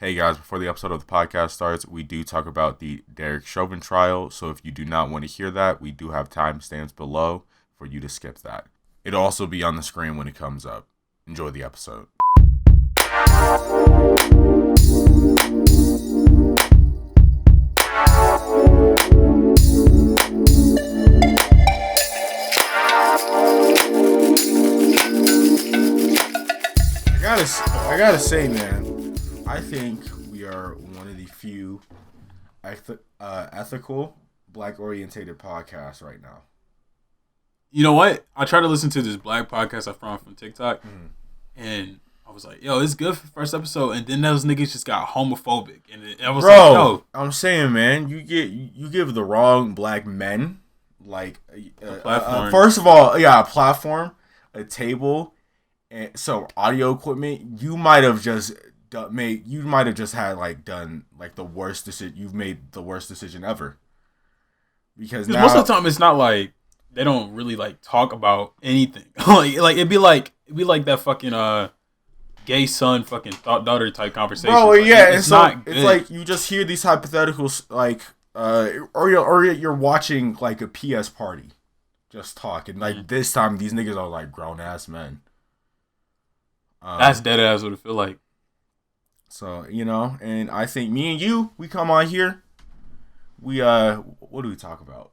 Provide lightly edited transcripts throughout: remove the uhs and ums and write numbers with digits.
Hey guys, before the episode of the podcast starts, we do talk about the Derek Chauvin trial, so if you do not want to hear that, we do have timestamps below for you to skip that. It'll also be on the screen when it comes up. Enjoy the episode. I gotta say, man, I think we are one of the few ethical, black-orientated podcasts right now. You know what? I tried to listen to this black podcast I found from TikTok, and I was like, yo, it's good for the first episode, and then those niggas just got homophobic. And I was like, yo. I'm saying, man, you give the wrong black men, like, first of all, a platform, a table, and so audio equipment. You might have just had done the worst decision. You've made the worst decision ever. Because now, most of the time it's not like they don't really like talk about anything. like it'd be like that fucking gay son fucking daughter type conversation. Oh yeah, it's not it's like you just hear these hypotheticals or you're watching like a PS party, just talking this time these niggas are like grown ass men. That's dead ass what it feel like. So, and I think me and you, we come on here, we, what do we talk about?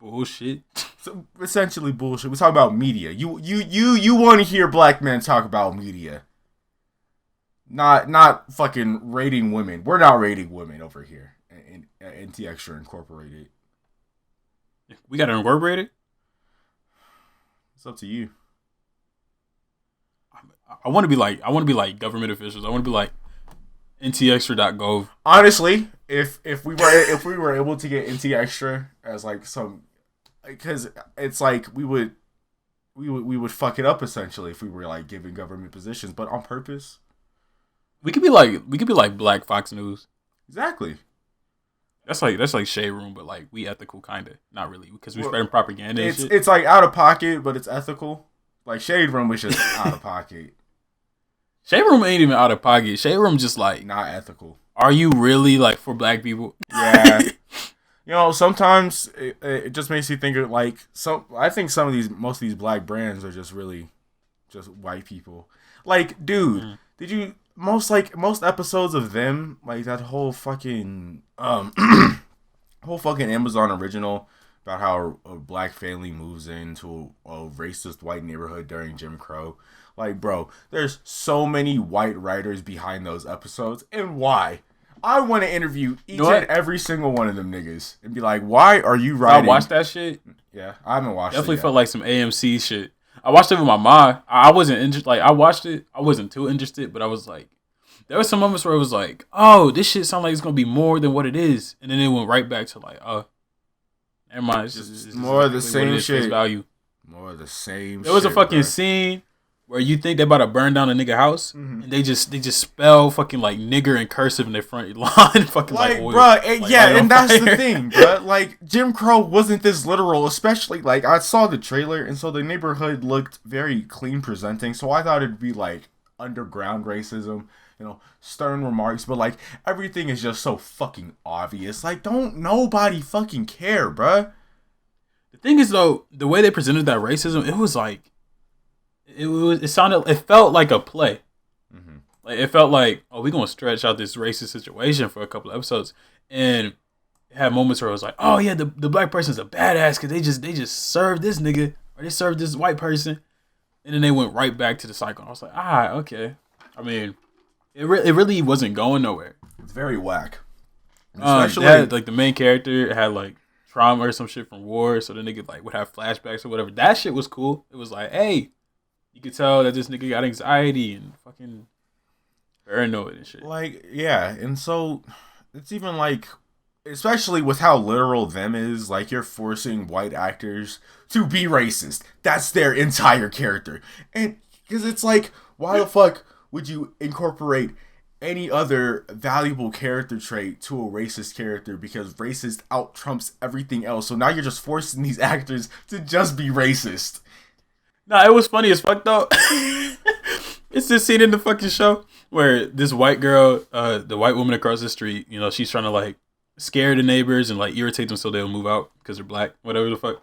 Bullshit. So, essentially bullshit. We talk about media. You want to hear black men talk about media. Not fucking rating women. We're not rating women over here in NT Extra Incorporated. We got to incorporate it? It's up to you. I want to be like government officials. I want to be like ntextra.gov. Honestly, if we were able to get NT Extra as like some, because it's like we would fuck it up essentially if we were like giving government positions, but on purpose. We could be like Black Fox News. Exactly. That's like Shade Room, but like we ethical kind of, not really, because we spreading propaganda. And shit. It's like out of pocket, but it's ethical. Like Shade Room was just out of pocket. Shade Room ain't even out of pocket. Shade Room just like not ethical. Are you really like for black people? Yeah. Sometimes it just makes you think of like I think most of these black brands are just really just white people. Like, dude, did you most episodes of them, like that whole fucking Amazon original about how a black family moves into a racist white neighborhood during Jim Crow. Like, bro, there's so many white writers behind those episodes. And why? I want to interview each and every single one of them niggas and be like, why are you writing? I watched that shit. Yeah, I haven't watched it. Definitely felt like some AMC shit. I watched it with my mom. I wasn't interested. Like, I watched it. I wasn't too interested, but I was like, there were some moments where it was like, oh, this shit sounds like it's going to be more than what it is. And then it went right back to like, never mind. It's more of the same shit. Value. More of the same shit. There was a fucking scene where you think they about to burn down a nigga house, and they just spell fucking like nigger in cursive in their front lawn, fucking like oil. Bruh, and that's the thing, bruh. Like, Jim Crow wasn't this literal, especially like I saw the trailer, and so the neighborhood looked very clean presenting. So I thought it'd be like underground racism, stern remarks, but like everything is just so fucking obvious. Like, don't nobody fucking care, bruh. The thing is though, the way they presented that racism, it was like. It felt like a play. Like it felt like, oh, we're gonna stretch out this racist situation for a couple of episodes, and it had moments where I was like, oh yeah, the black person's a badass because they just served this nigga or they served this white person, and then they went right back to the cycle. I was like, okay. I mean, it really wasn't going nowhere. It's very whack. Especially like the main character had like trauma or some shit from war, so the nigga like would have flashbacks or whatever. That shit was cool. It was like, hey. You could tell that this nigga got anxiety and fucking paranoid and shit. Like, yeah, and so it's even like, especially with how literal them is, like you're forcing white actors to be racist. That's their entire character. And because it's like, why the fuck would you incorporate any other valuable character trait to a racist character? Because racist out trumps everything else. So now you're just forcing these actors to just be racist. Nah, it was funny as fuck though. It's this scene in the fucking show where this white girl, the white woman across the street, you know, she's trying to like scare the neighbors and like irritate them so they'll move out because they're black, whatever the fuck.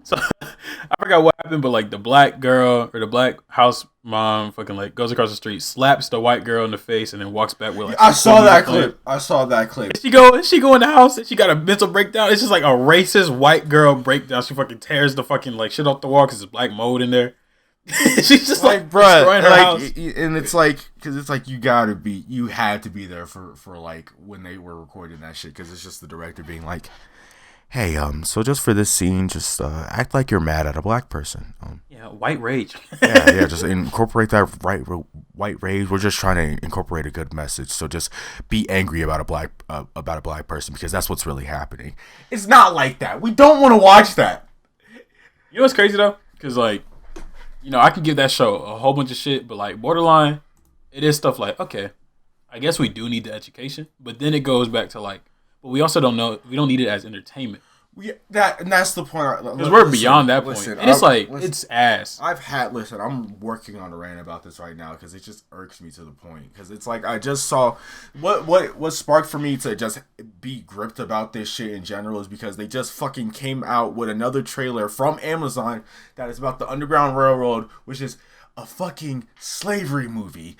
So I forgot what happened, but like the black girl or the black house mom fucking like goes across the street, slaps the white girl in the face, and then walks back with like. I saw that clip. I saw that clip. She go in the house and she got a mental breakdown. It's just like a racist white girl breakdown. She fucking tears the fucking like shit off the wall because there's black mold in there. She's just like destroying her house. And it's like, because it's like you had to be there for like when they were recording that shit, because it's just the director being like, hey, so just for this scene, just act like you're mad at a black person. Yeah, white rage. yeah, just incorporate that white rage. We're just trying to incorporate a good message. So just be angry about a black person, because that's what's really happening. It's not like that. We don't want to watch that. You know what's crazy though? Because like, you know, I can give that show a whole bunch of shit, but like Borderline, it is stuff like, okay, I guess we do need the education, but then it goes back to like, but we also don't know, we don't need it as entertainment. That's the point. Because we're beyond that point. And it's like, it's ass. I'm working on a rant about this right now because it just irks me to the point. Because it's like, I just saw, what sparked for me to just be gripped about this shit in general is because they just fucking came out with another trailer from Amazon that is about the Underground Railroad, which is a fucking slavery movie.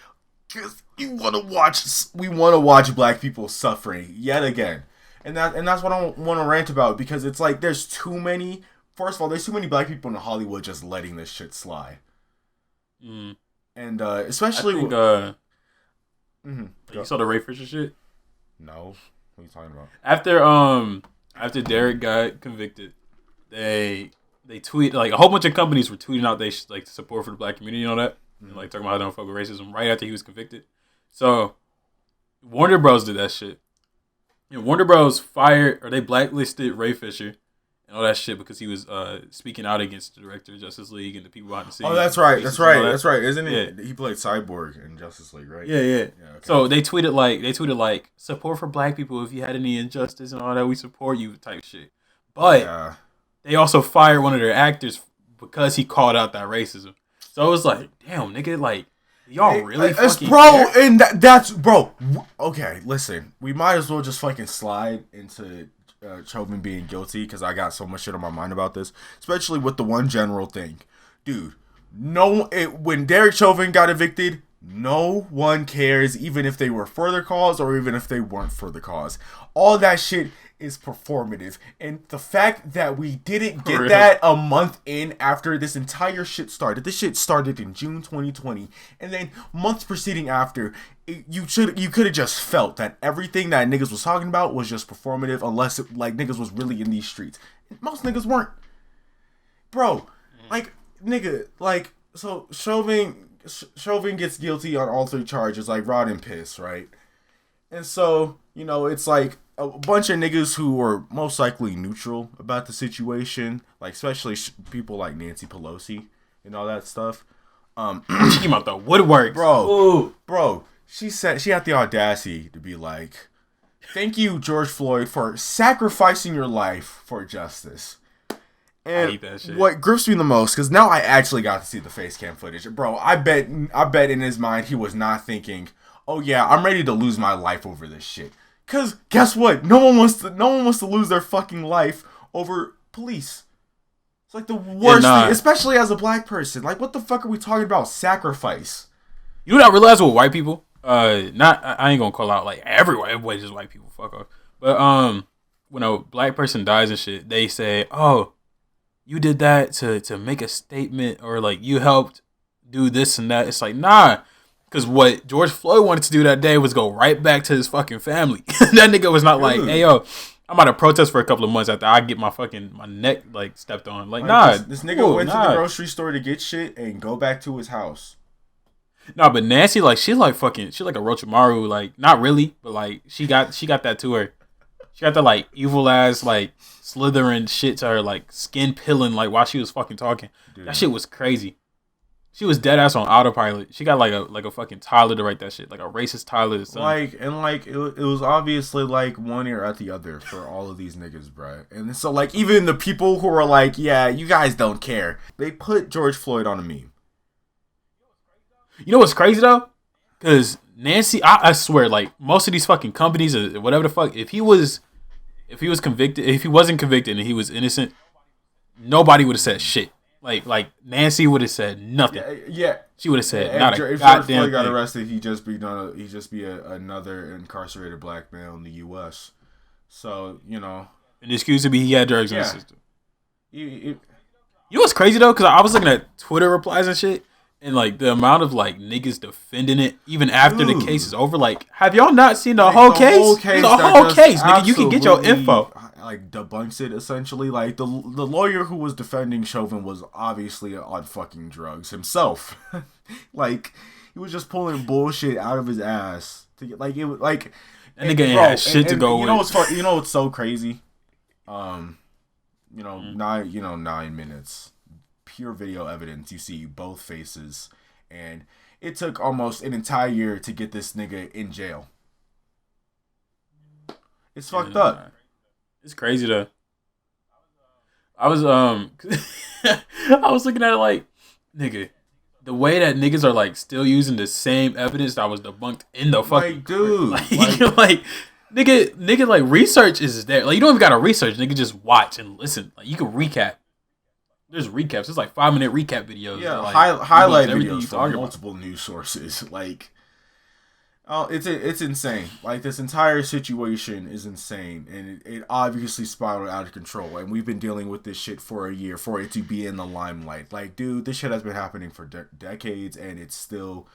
Because we want to watch black people suffering yet again. And that's what I want to rant about, because it's like there's too many black people in Hollywood just letting this shit slide. And especially you saw the Ray Fisher shit? No. What are you talking about? After Derek got convicted, they tweet, like a whole bunch of companies were tweeting out they like support for the black community and all that. And like talking about how they don't fuck with racism right after he was convicted. So Warner Bros did that shit. And Warner Bros they blacklisted Ray Fisher and all that shit because he was speaking out against the director of Justice League and the people behind the scenes. Oh, that's right. That's right. Isn't it? Yeah. He played Cyborg in Justice League, right? Yeah. Okay. So they tweeted like support for black people, if you had any injustice and all that, we support you type shit. But they also fired one of their actors because he called out that racism. So it was like, damn, nigga, like, y'all really fucking care? And that's, bro, okay, listen, we might as well just fucking slide into Chauvin being guilty, because I got so much shit on my mind about this, especially with the one general thing. Dude, when Derek Chauvin got evicted, no one cares, even if they were for the cause or even if they weren't for the cause. All that shit is performative, and the fact that we didn't get that a month in after this entire shit started. This shit started in June 2020, and then months preceding after, you could have just felt that everything that niggas was talking about was just performative, unless like niggas was really in these streets. Most niggas weren't, bro. Like, nigga, like, so Chauvin gets guilty on all 3 charges, like rod and piss, right? And so, you know, it's like a bunch of niggas who were most likely neutral about the situation, like especially people like Nancy Pelosi and all that stuff. She came out the woodwork, bro. She said she had the audacity to be like, "Thank you, George Floyd, for sacrificing your life for justice." And I hate that shit. What grips me the most, because now I actually got to see the face cam footage, bro. I bet in his mind he was not thinking, "Oh yeah, I'm ready to lose my life over this shit." Cause guess what? No one wants to lose their fucking life over police. It's like the worst thing, especially as a black person. Like, what the fuck are we talking about? Sacrifice. You know what I realized with white people? I ain't gonna call out like everybody just white people. Fuck off. But when a black person dies and shit, they say, "Oh, you did that to make a statement," or like you helped do this and that. It's like, nah. Because what George Floyd wanted to do that day was go right back to his fucking family. That nigga was not like, "Hey, yo, I'm about to protest for a couple of months after I get my neck like stepped on." Like, nah. This nigga went to the grocery store to get shit and go back to his house. Nah, but Nancy, like, she's like a Orochimaru, like, not really, but like she got that to her. She got that like evil ass like slithering shit to her, like skin peeling, like while she was fucking talking. Dude. That shit was crazy. She was dead ass on autopilot. She got like a fucking Tyler to write that shit, like a racist Tyler. It was obviously like one ear at the other for all of these niggas, bro. And so like even the people who are like, yeah, you guys don't care, they put George Floyd on a meme. You know what's crazy though? Because Nancy, I swear, like most of these fucking companies or whatever the fuck, if he was convicted, if he wasn't convicted and he was innocent, nobody would have said shit. Like Nancy would have said nothing. Yeah. She would have said if not George a goddamn Floyd got thing. arrested, he'd just be another incarcerated black male in the U.S. So And the excuse would be he had drugs in the yeah. system. You know what's crazy though? Because I was looking at Twitter replies and shit, and like the amount of like niggas defending it even after the case is over. Like, have y'all not seen the whole case? The whole case, nigga. You can get your info. Like debunks it essentially. Like the lawyer who was defending Chauvin was obviously on fucking drugs himself. Like he was just pulling bullshit out of his ass to get like it was like. And nigga ain't had shit to go with. You know what's so crazy? 9 minutes, pure video evidence. You see both faces, and it took almost an entire year to get this nigga in jail. It's fucked up. It's crazy though. I was I was looking at it like, nigga, the way that niggas are like still using the same evidence that was debunked in the fucking dude, like nigga, like research is there. Like you don't even gotta research, nigga, just watch and listen. Like you can recap. There's recaps. It's like 5-minute recap videos. Yeah, like, highlight videos from multiple news sources. Like, oh, it's insane. Like this entire situation is insane, and it obviously spiraled out of control. And we've been dealing with this shit for a year for it to be in the limelight. Like, dude, this shit has been happening for decades, and it's still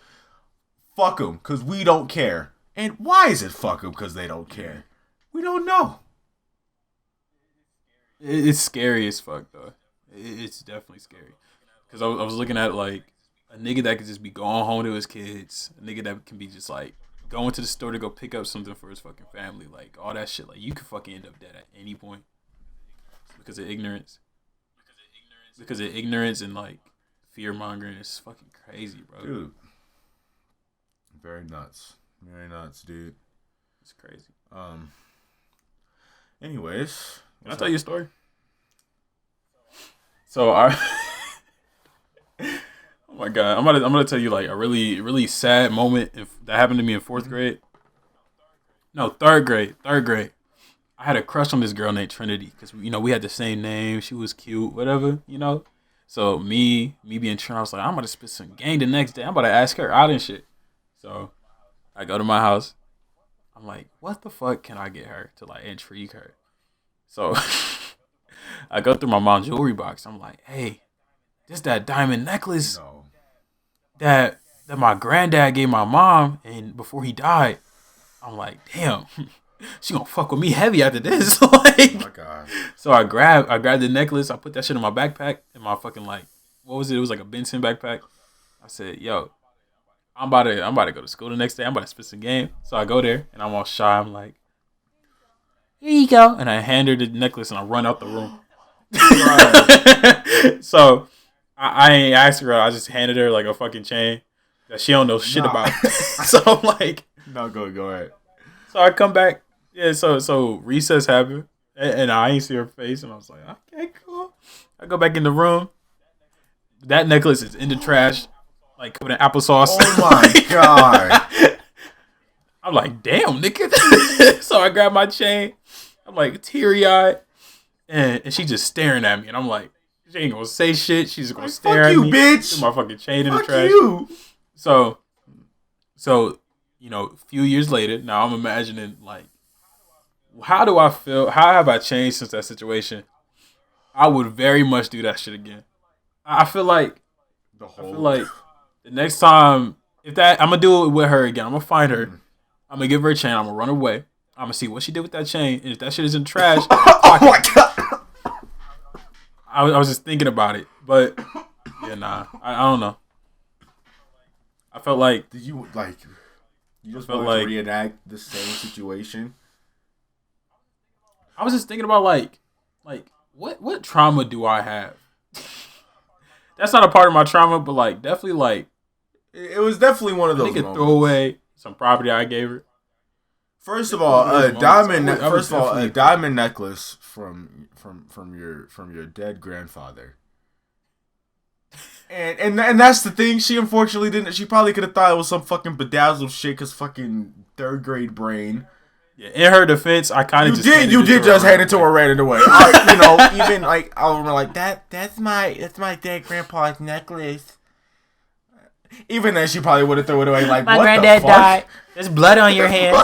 fuck them because we don't care. And why is it fuck them because they don't care? We don't know. It's scary as fuck though. It's definitely scary because I was looking at like a nigga that could just be going home to his kids, a nigga that can be just like going to the store to go pick up something for his fucking family, like all that shit. Like you could fucking end up dead at any point because of ignorance. Because of ignorance and like fear mongering is fucking crazy, bro. Dude, very nuts, dude. It's crazy. Anyways, can I tell you a story? So oh my god, I'm gonna tell you like a really really sad moment that happened to me in fourth grade. No, third grade. I had a crush on this girl named Trinity because we had the same name. She was cute, whatever. So me being Trent, I was like, I'm about to spit some game the next day. I'm about to ask her out and shit. So I go to my house. I'm like, what the fuck can I get her to like intrigue her? So I go through my mom's jewelry box. I'm like, hey, this that diamond necklace that my granddad gave my mom and before he died. I'm like, damn, she gonna fuck with me heavy after this. Like, oh my god. So I grabbed the necklace. I put that shit in my backpack, in my fucking like, what was it? It was like a Benson backpack. I said, yo, I'm about to go to school the next day. I'm about to spit some game. So I go there and I'm all shy. I'm like, here you go. And I hand her the necklace and I run out the room. So I ain't asked her. I just handed her like a fucking chain that she don't know shit about. So I'm like, no, go ahead. So I come back. Yeah, so recess happened and I ain't see her face and I was like, okay, cool. I go back in the room. That necklace is in the trash, like covered in applesauce. Oh my god. I'm like, damn, nigga. So I grab my chain. I'm like teary-eyed. And she just staring at me. And I'm like, she ain't gonna say shit. She's just gonna stare at me. Bitch. Threw my fucking chain in the trash. You. So, a few years later, now I'm imagining, like, how do I feel? How have I changed since that situation? I would very much do that shit again. I feel like the next time, I'm gonna do it with her again. I'm gonna find her. I'm gonna give her a chain. I'm gonna run away. I'm gonna see what she did with that chain. And if that shit is in trash, oh my god. I was just thinking about it, but yeah, nah, I don't know. I felt like did you just want to reenact the same situation? I was just thinking about like what trauma do I have? That's not a part of my trauma, but like definitely like it was definitely one of those. I think throw away some property I gave her. First of all, a diamond necklace from your dead grandfather. And that's the thing. She unfortunately didn't. She probably could have thought it was some fucking bedazzled shit because fucking third grade brain. Yeah, in her defense, I kind of You did just hand it to her and ran it away. Even like I was like that's my dead grandpa's necklace. Even then, she probably would have thrown it away. Like, my what granddad the fuck? died. There's blood on your hands.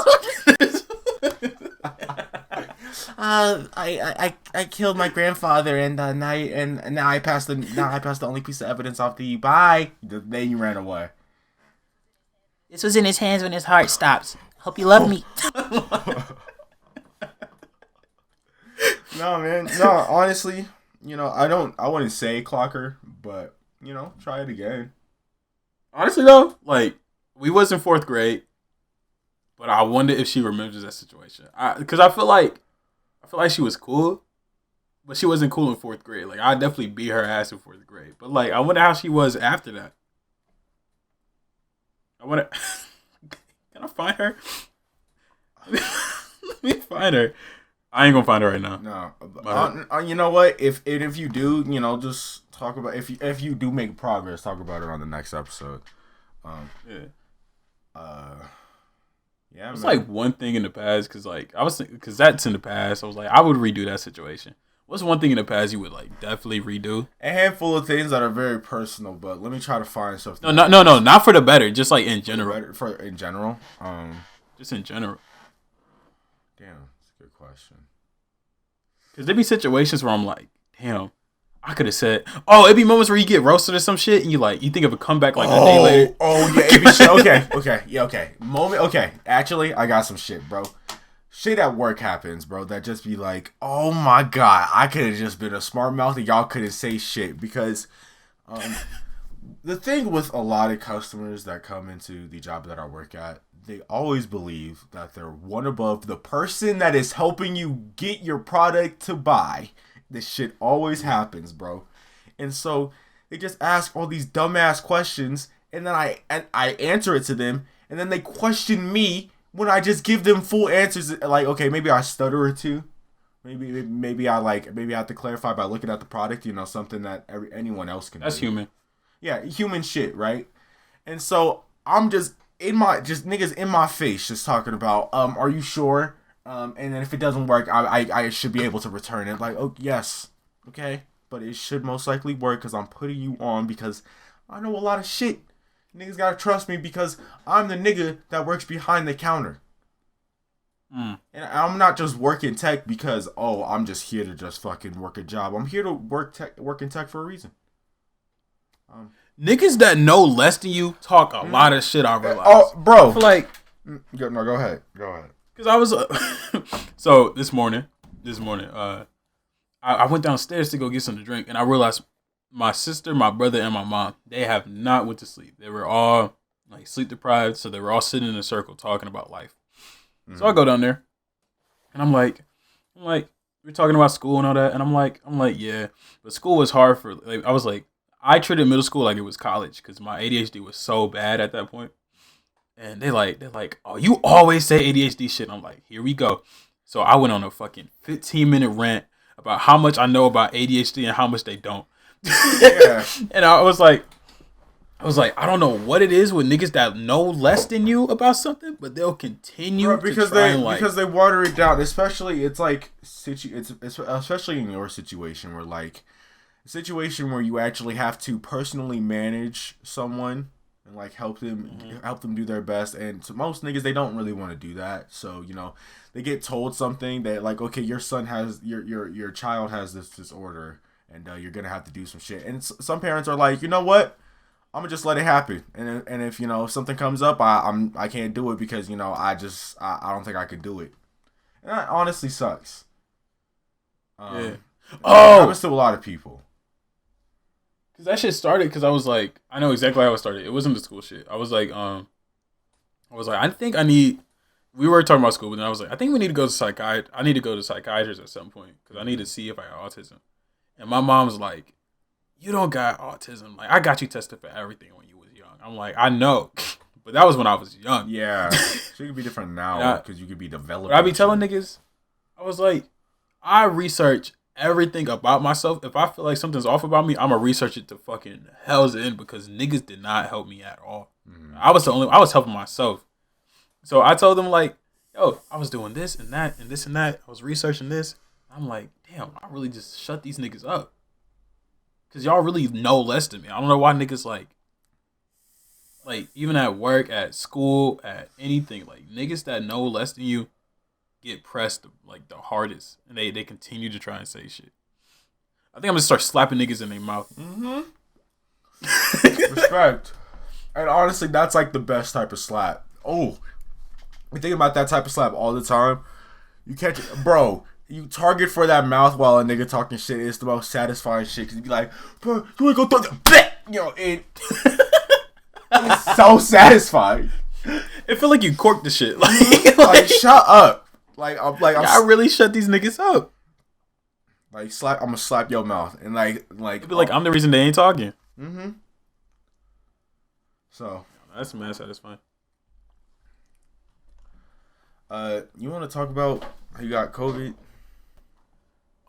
I killed my grandfather and now I passed the only piece of evidence off to you. Bye. Then you ran away. This was in his hands when his heart stops. Hope you love me. No, man. No, honestly, I wouldn't say clock her, but try it again. Honestly though, like we was in 4th grade, but I wonder if she remembers that situation. Because I feel like she was cool, but she wasn't cool in 4th grade. Like I definitely beat her ass in 4th grade, but like I wonder how she was after that. I wonder. Can I find her? Let me find her. I ain't gonna find her right now. No, you know what? If you do, just talk about if you do make progress, talk about it on the next episode. Yeah. It's like one thing in the past because that's in the past. I was like, I would redo that situation. What's one thing in the past you would like definitely redo? A handful of things that are very personal, but let me try to find something. No, not for the better. Just like in general. In general. Just in general. Damn, that's a good question. Because there be situations where I'm like, damn, I could have said, it'd be moments where you get roasted or some shit, and you think of a comeback like a day later. Oh yeah, it'd be shit. Okay. Okay. Actually, I got some shit, bro. Shit at work happens, bro, that just be like, oh my god, I could have just been a smart mouth and y'all couldn't say shit. Because the thing with a lot of customers that come into the job that I work at, they always believe that they're one above the person that is helping you get your product to buy. This shit always happens, bro. And so they just ask all these dumbass questions, and then I answer it to them, and then they question me when I just give them full answers. Like, okay, maybe I stutter or two. Maybe I have to clarify by looking at the product, something that anyone else can do. That's human. Yeah, human shit, right? And so I'm just niggas in my face just talking about, are you sure? And then if it doesn't work, I should be able to return it. Like, oh yes, okay, but it should most likely work because I'm putting you on because I know a lot of shit. Niggas gotta trust me because I'm the nigga that works behind the counter. And I'm not just working tech because I'm just here to just fucking work a job. I'm here to work in tech for a reason. Niggas that know less than you talk a lot of shit. I realize. Oh, bro. Like, go ahead. Because I was so this morning, I went downstairs to go get something to drink, and I realized my sister, my brother, and my mom, they have not went to sleep. They were all like sleep deprived, so they were all sitting in a circle talking about life. Mm-hmm. So I go down there, and I'm like, we're talking about school and all that, and I'm like, yeah, but school was hard for. Like, I was like, I treated middle school like it was college because my ADHD was so bad at that point. And they're like, oh, you always say ADHD shit. I'm like, here we go. So I went on a fucking 15-minute rant about how much I know about ADHD and how much they don't. Yeah. And I was like, I don't know what it is with niggas that know less than you about something, but they'll continue because they water it down. Especially it's like it's especially in your situation where like a situation where you actually have to personally manage someone and like help them do their best. And to most niggas, they don't really want to do that. So they get told something that like, okay, your son has your child has this disorder, and you're gonna have to do some shit. And some parents are like, you know what, I'm gonna just let it happen. And if if something comes up, I can't do it because I don't think I could do it. And that honestly sucks. Yeah. It happens to a lot of people. Cause that shit started because I was like, I know exactly how it started. It wasn't the school shit. I was like, I think I need. We were talking about school, but then I was like, I think we need to go to psychiatrist. I need to go to psychiatrist at some point because I need to see if I got autism. And my mom's like, you don't got autism. Like, I got you tested for everything when you was young. I'm like, I know, but that was when I was young. Yeah, so it could be different now because you could be developing. But I be telling niggas, I was like, I research everything about myself. If I feel like something's off about me, I'm gonna research it to fucking hell's end because niggas did not help me at all. I was helping myself. So I told them like, yo, I was doing this and that and this and that. I was researching this. I'm like, damn, I really just shut these niggas up. Cause y'all really know less than me. I don't know why niggas like even at work, at school, at anything, like niggas that know less than you get pressed like the hardest, and they continue to try and say shit. I think I'm gonna start slapping niggas in their mouth. Respect. And honestly, that's like the best type of slap. Oh, you think about that type of slap all the time. You catch it, bro. You target for that mouth while a nigga talking shit. It's the most satisfying shit because you be like, bro, you wanna go throw the, you know, it's so satisfying. It feel like you corked the shit. Like shut up. I really shut these niggas up. Like I'm gonna slap your mouth and like it'd be like I'm the reason they ain't talking. So that's mad satisfying. You want to talk about how you got COVID?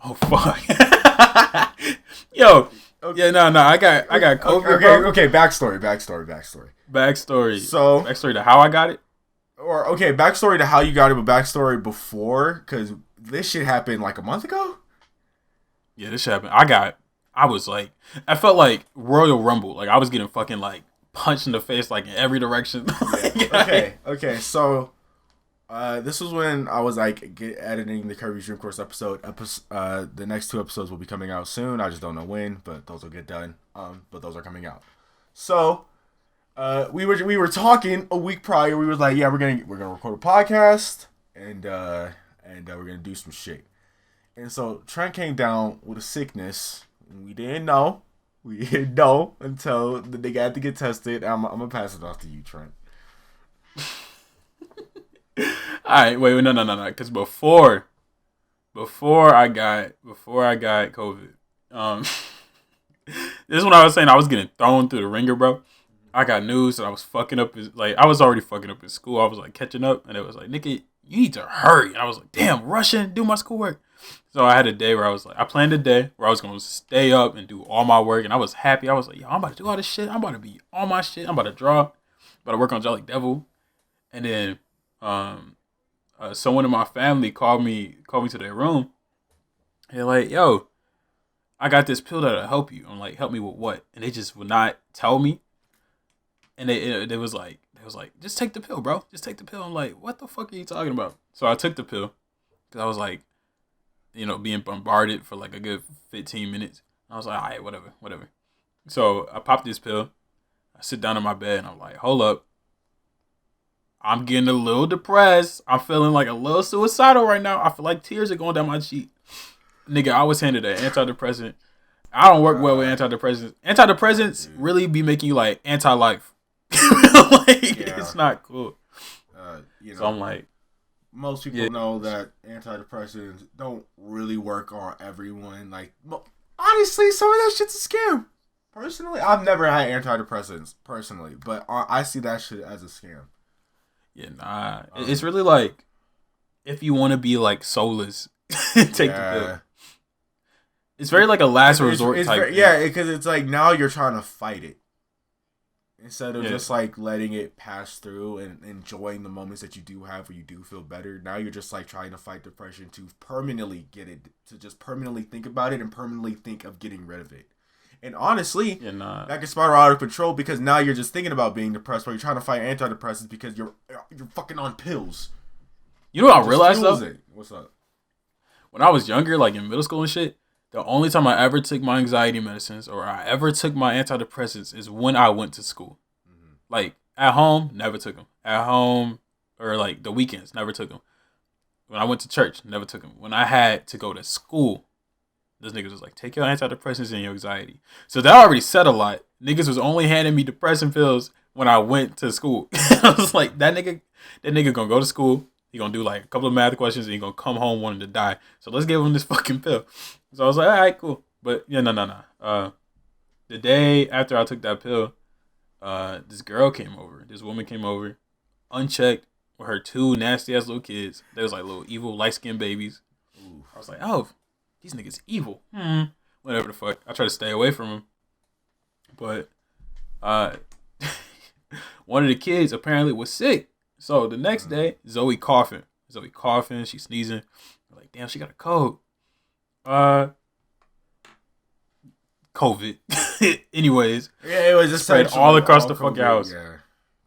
Oh fuck. Yo. Okay. Yeah, no, I got COVID. Okay. Backstory. So backstory to how I got it. Or okay, backstory to how you got it, but backstory before, because this shit happened like a month ago. Yeah, this shit happened. I felt like Royal Rumble. Like I was getting fucking like punched in the face like in every direction. Okay. So, this was when I was like editing the Kirby's Dream Course episode. The next 2 episodes will be coming out soon. I just don't know when, but those will get done. But those are coming out. So. We were talking a week prior. We was like, yeah, we're gonna record a podcast and we're gonna do some shit. And so Trent came down with a sickness. And we didn't know until the nigga had to get tested. I'm gonna pass it off to you, Trent. All right, wait, no, because before I got COVID, this is when I was saying I was getting thrown through the ringer, bro. I got news that I was fucking up. I was already fucking up in school. I was like catching up, and it was like, nigga, you need to hurry. And I was like, damn, rushing, do my schoolwork. So I had a day where I planned a day where I was gonna stay up and do all my work, and I was happy. I was like, yo, I'm about to do all this shit. I'm about to be on my shit. I'm about to draw. I'm about to work on Jolly Devil, and then someone in my family called me to their room. And they're like, yo, I got this pill that'll help you. I'm like, help me with what? And they just would not tell me. And they was like, just take the pill, bro. Just take the pill. I'm like, what the fuck are you talking about? So I took the pill because I was like, being bombarded for like a good 15 minutes. I was like, all right, whatever. So I popped this pill. I sit down on my bed and I'm like, hold up. I'm getting a little depressed. I'm feeling like a little suicidal right now. I feel like tears are going down my cheek. Nigga, I was handed an antidepressant. I don't work well with antidepressants. Antidepressants really be making you like anti-life. It's not cool. So I'm like, most people know that antidepressants don't really work on everyone. Like, honestly, some of that shit's a scam. Personally, I've never had antidepressants personally, but I see that shit as a scam. Yeah, nah. It's really like if you want to be like soulless, take the pill. It's very like a last resort type. Because it's like now you're trying to fight it. Instead of just like letting it pass through and enjoying the moments that you do have where you do feel better, now you're just like trying to fight depression to permanently get it, to just permanently think about it and permanently think of getting rid of it. And honestly, that can spiral out of control because now you're just thinking about being depressed while you're trying to fight antidepressants because you're fucking on pills. You know what I realized though? What's up? When I was younger, like in middle school and shit, the only time I ever took my anxiety medicines or I ever took my antidepressants is when I went to school. Mm-hmm. Like at home, never took them. At home or like the weekends, never took them. When I went to church, never took them. When I had to go to school, those niggas was like, take your antidepressants and your anxiety. So that already said a lot. Niggas was only handing me depression pills when I went to school. I was like, that nigga gonna go to school. He gonna do like a couple of math questions and he gonna come home wanting to die. So let's give him this fucking pill. So I was like, all right, cool. But yeah, no. The day after I took that pill, this woman came over, unchecked, with her 2 nasty ass little kids. They was like little evil light skinned babies. Ooh. I was like, oh, these niggas evil. Whatever the fuck. I try to stay away from them. But one of the kids apparently was sick. So the next day, Zoe coughing, she sneezing. I'm like, damn, she got a cold. COVID. Anyways, yeah, it was just spread all across the fucking house. Yeah,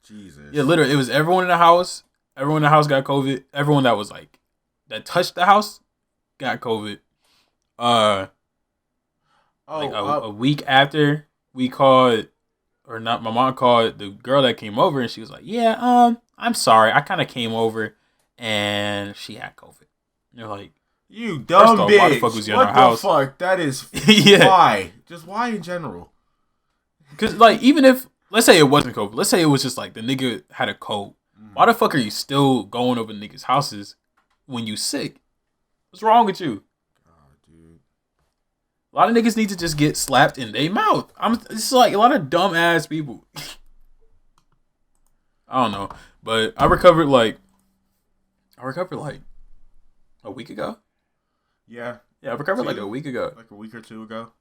Jesus. Yeah, literally, it was everyone in the house. Everyone in the house got COVID. Everyone that was like that touched the house got COVID. A week after we called, or not, my mom called the girl that came over, and she was like, "Yeah, I'm sorry, I kind of came over, and she had COVID." And you're like, "You dumb bitch! Why the fuck was you in our house? What the fuck? That is why? Just why in general? Because like, even if let's say it wasn't COVID, let's say it was just like the nigga had a cold. Why the fuck are you still going over niggas' houses when you sick? What's wrong with you?" A lot of niggas need to just get slapped in their mouth. It's like a lot of dumb ass people. I don't know, but I recovered like a week ago. Yeah, I recovered like a week ago. Like a week or two ago.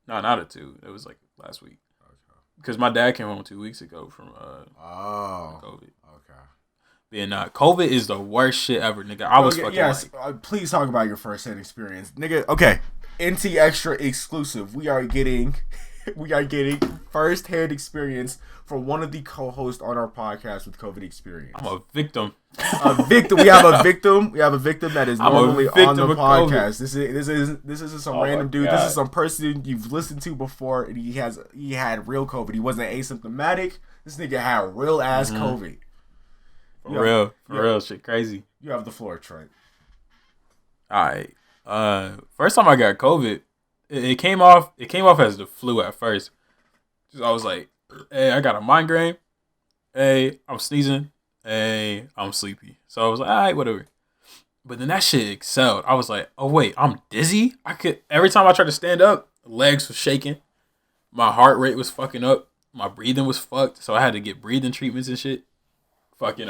No, not a two. It was like last week. Okay. Because my dad came home 2 weeks ago from COVID. Okay. Yeah, nah, COVID is the worst shit ever, nigga. I was fucking like, please talk about your first-hand experience, nigga. Okay. NT Extra exclusive. We are getting first-hand experience from one of the co-hosts on our podcast with COVID experience. I'm a victim. We have a victim. We have a victim that is normally on the podcast. This isn't some random dude. God. This is some person you've listened to before, and he had real COVID. He wasn't asymptomatic. This nigga had real ass COVID. For real, shit crazy. You have the floor, Trent. All right. First time I got COVID, it came off as the flu at first. I was like, hey, I got a migraine. Hey, I'm sneezing. Hey, I'm sleepy. So I was like, all right, whatever. But then that shit excelled. I was like, oh wait, I'm dizzy. Every time I tried to stand up, legs was shaking. My heart rate was fucking up. My breathing was fucked. So I had to get breathing treatments and shit. Fucking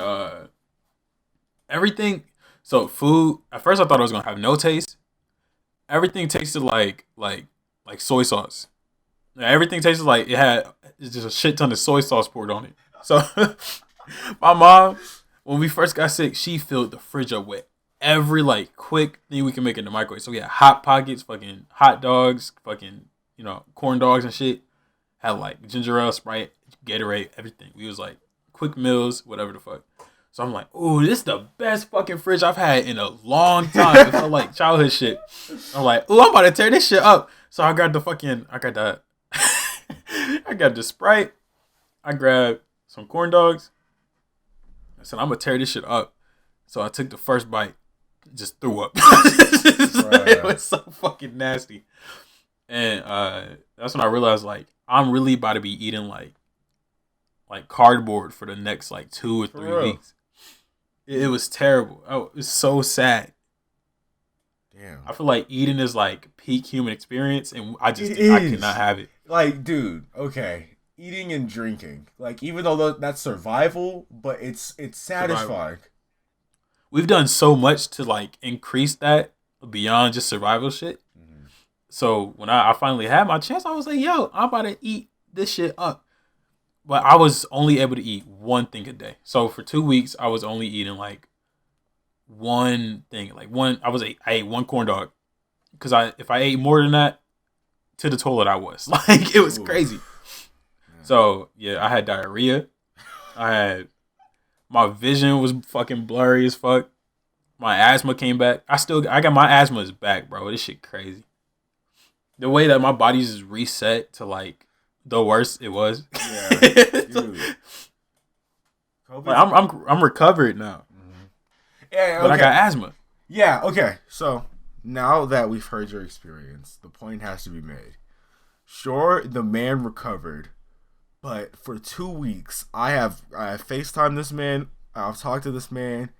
everything. So food, at first I thought I was gonna have no taste. Everything tasted like soy sauce. Everything tasted like it's just a shit ton of soy sauce poured on it. So my mom, when we first got sick, she filled the fridge up with every like quick thing we can make in the microwave. So we had Hot Pockets, fucking hot dogs, fucking corn dogs and shit. Had like ginger ale, Sprite, Gatorade, everything. We was like quick meals, whatever the fuck. So I'm like, ooh, this is the best fucking fridge I've had in a long time. It felt like childhood shit. I'm like, ooh, I'm about to tear this shit up. So I grabbed I got the Sprite. I grabbed some corn dogs. I said, I'm going to tear this shit up. So I took the first bite, just threw up. It was so fucking nasty. And that's when I realized, like, I'm really about to be eating, like cardboard for the next, like, 2 or 3 weeks. It was terrible. Oh, it was so sad. Damn. I feel like eating is like peak human experience, and I cannot have it. Like, dude, okay, eating and drinking, like, even though that's survival, but it's satisfying. Survival. We've done so much to like increase that beyond just survival shit. Mm-hmm. So when I finally had my chance, I was like, yo, I'm about to eat this shit up. But I was only able to eat one thing a day. So for 2 weeks, I was only eating like one thing. Like I ate one corn dog. Because if I ate more than that, to the toilet I was. Like, it was crazy. Yeah. So, yeah, I had diarrhea. My vision was fucking blurry as fuck. My asthma came back. I got my asthma is back, bro. This shit crazy. The way that my body's just reset to like the worst it was. Yeah, dude. Like, I'm recovered now. Mm-hmm. Yeah, okay. But I got asthma. Yeah, okay. So now that we've heard your experience, the point has to be made. Sure, the man recovered, but for 2 weeks, I have FaceTimed this man. I've talked to this man,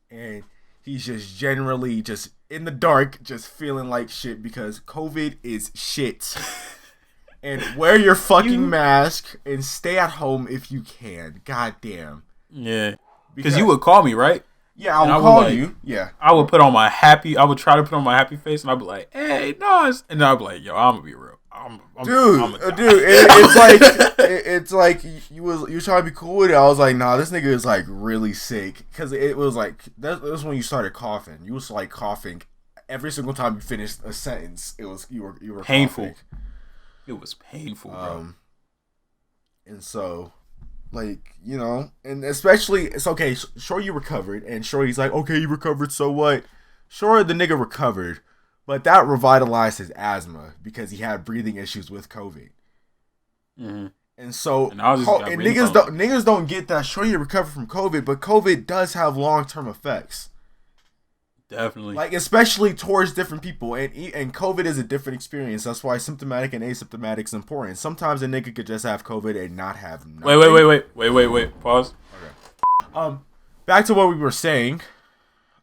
and he's just generally just in the dark, just feeling like shit because COVID is shit. And wear your fucking mask and stay at home if you can. God damn. Yeah. Because you would call me, right? Yeah, I would call you. Yeah. I would try to put on my happy face, and I'd be like, "Hey, Nas," and I'd be like, "Yo, I'm gonna be real, it's like you were trying to be cool with it. I was like, nah, this nigga is like really sick, because it was like that was when you started coughing. You was like coughing every single time you finished a sentence. It was you were painful. Coughing. It was painful, bro. And so, like, you know, and especially, it's okay, sure you recovered, and sure he's like, okay, you recovered, so what? Sure, the nigga recovered, but that revitalized his asthma because he had breathing issues with COVID. Mm-hmm. And so, niggas don't get that. Sure, you recover from COVID, but COVID does have long-term effects. Definitely. Like, especially towards different people. And COVID is a different experience. That's why symptomatic and asymptomatic is important. Sometimes a nigga could just have COVID and not have nothing. Wait. Pause. Okay. Back to what we were saying.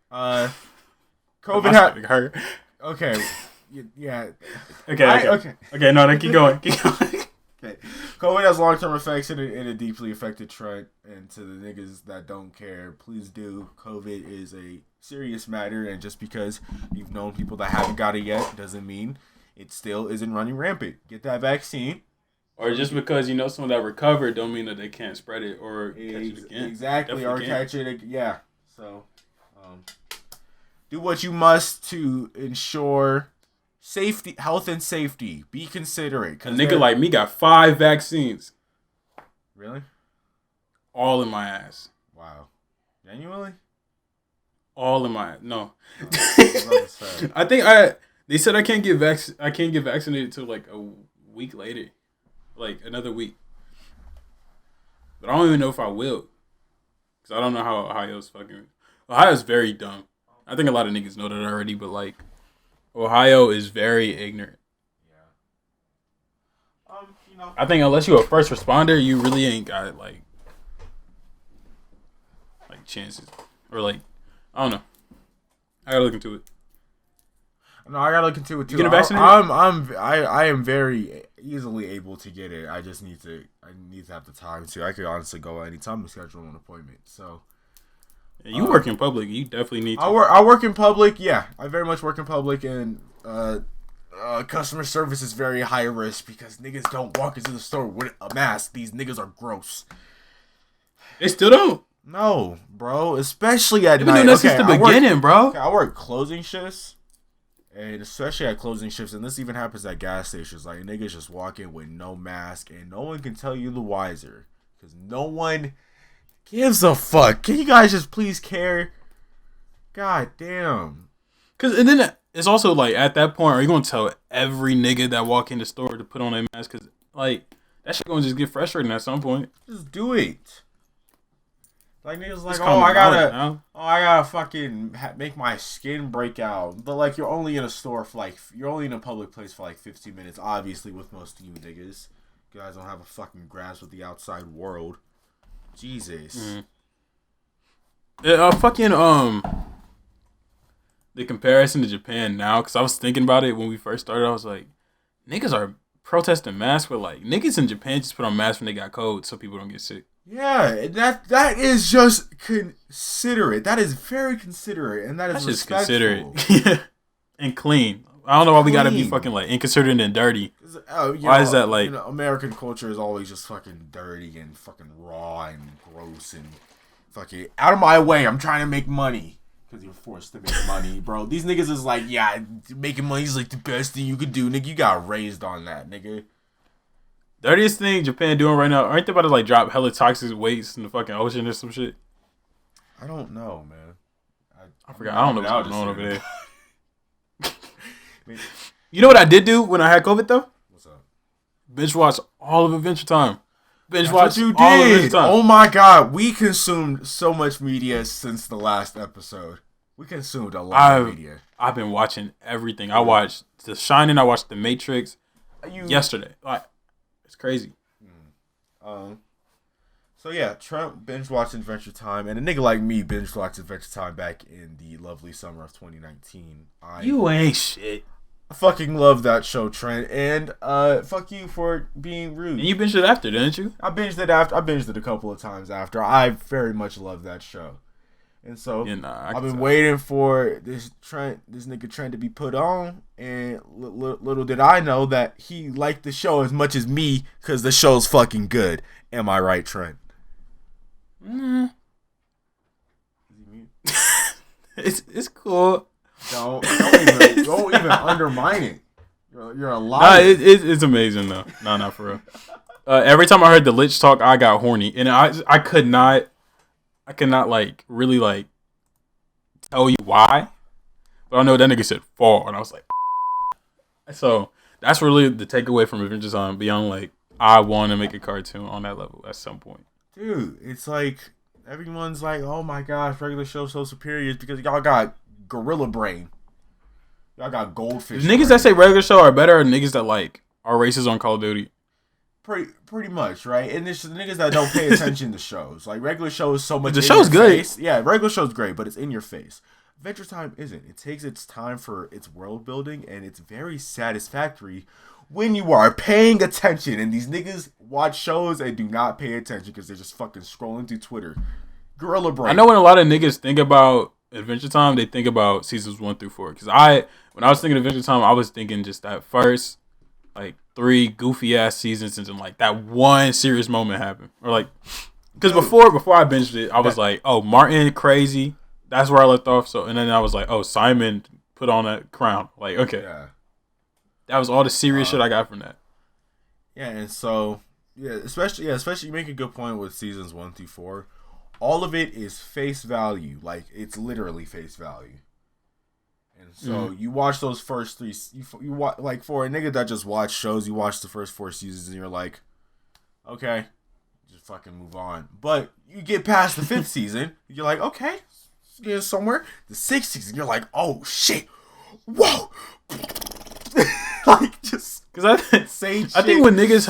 COVID had... Okay. Yeah. Okay, no, then keep going. Okay. COVID has long-term effects and it deeply affected Trent. And to the niggas that don't care, please do. COVID is a serious matter, and just because you've known people that haven't got it yet doesn't mean it still isn't running rampant. Get that vaccine. Or just because you know someone that recovered don't mean that they can't spread it or catch it again. Exactly, definitely or catch it again. Yeah. So, do what you must to ensure safety, health and safety. Be considerate. A nigga like me got 5 vaccines. Really? All in my ass. Wow. Genuinely? All in my no. I think they said I can't get vaccinated till like a week later, like another week. But I don't even know if I will, because I don't know how Ohio's fucking. Ohio's very dumb. I think a lot of niggas know that already, but like, Ohio is very ignorant. Yeah. You know. I think unless you're a first responder, you really ain't got like chances, or like. I don't know. I gotta look into it. No, I gotta look into it too. You get vaccinated? I am very easily able to get it. I just need to have the time to. I could honestly go anytime and schedule an appointment. So you work in public. You definitely need to. I work in public. Yeah, I very much work in public, and customer service is very high risk because niggas don't walk into the store with a mask. These niggas are gross. They still don't. No, bro. Especially at night. Doing that since the beginning, bro. I work closing shifts, and especially at closing shifts, and this even happens at gas stations. Like, niggas just walk in with no mask, and no one can tell you the wiser, because no one gives a fuck. Can you guys just please care? God damn. And then it's also like, at that point, are you gonna tell every nigga that walk in the store to put on a mask? Because like that shit gonna just get frustrating at some point. Just do it. Like, niggas like, I gotta fucking make my skin break out. But, like, you're only in a public place for, like, 15 minutes, obviously, with most of you niggas. You guys don't have a fucking grasp of the outside world. Jesus. The comparison to Japan now, because I was thinking about it when we first started, I was like, niggas are protesting masks, but, like, niggas in Japan just put on masks when they got COVID so people don't get sick. Yeah, that is just considerate. That is very considerate, and that's respectful. Just considerate. And clean. I don't know why we gotta be fucking like inconsiderate and dirty. Why is that like? American culture is always just fucking dirty and fucking raw and gross and fucking out of my way. I'm trying to make money because you're forced to make money, bro. These niggas is like, yeah, making money is like the best thing you could do, nigga. You got raised on that, nigga. Dirtiest thing Japan doing right now, aren't they about to like drop hella toxic waste in the fucking ocean or some shit? I don't know, man. I forgot. I don't know what's going on over there. You know what I did do when I had COVID though? What's up? Binge watch all of Adventure Time. That's what you did. Oh my god, we consumed so much media since the last episode. We consumed a lot of media. I've been watching everything. I watched The Shining. I watched The Matrix yesterday. Like, it's crazy. So yeah, Trump binge watched Adventure Time, and a nigga like me binge watched Adventure Time back in the lovely summer of 2019. You ain't shit. I fucking love that show, Trent, and fuck you for being rude. And you binged it after, didn't you? I binged it a couple of times after. I very much love that show. And so Yeah, nah, I've been waiting for this nigga Trent to be put on, and little did I know that he liked the show as much as me because the show's fucking good. Am I right, Trent? It's cool. Don't even undermine it. You're a liar. Nah, it's amazing though. Nah, not for real. Every time I heard the Lich talk, I got horny, and I could not like really like tell you why, but I know that nigga said fall, and I was like, so that's really the takeaway from Adventures Time. Beyond like, I want to make a cartoon on that level at some point. Dude, it's like everyone's like, oh my gosh, regular show's so superior. It's because y'all got gorilla brain. Y'all got goldfish. The niggas that say regular show are better are niggas that like are racist on Call of Duty. Pretty much, right? And it's the niggas that don't pay attention to shows. Like regular shows so much. The show's good. Face. Yeah, regular show's great, but it's in your face. Adventure Time isn't. It takes its time for its world building, and it's very satisfactory when you are paying attention. And these niggas watch shows and do not pay attention because they're just fucking scrolling through Twitter. Gorilla brain. I know when a lot of niggas think about Adventure Time, they think about seasons 1 through 4. Because when I was thinking of Adventure Time, I was thinking just that first like 3 goofy ass seasons, and then like that one serious moment happened, or like because before I binged it, I was like, oh, Martin crazy. That's where I left off. So, and then I was like, oh, Simon put on a crown. Like, okay, yeah. That was all the serious shit I got from that. Yeah, and so especially you make a good point with seasons 1 through 4. All of it is face value. Like, it's literally face value. And so you watch those first 3. You watch, like, for a nigga that just watch shows, you watch the first 4 seasons and you're like, okay, just fucking move on. But you get past the 5th season, you're like, okay, get somewhere. The 6th season, you're like, oh shit, whoa, like just because I think when niggas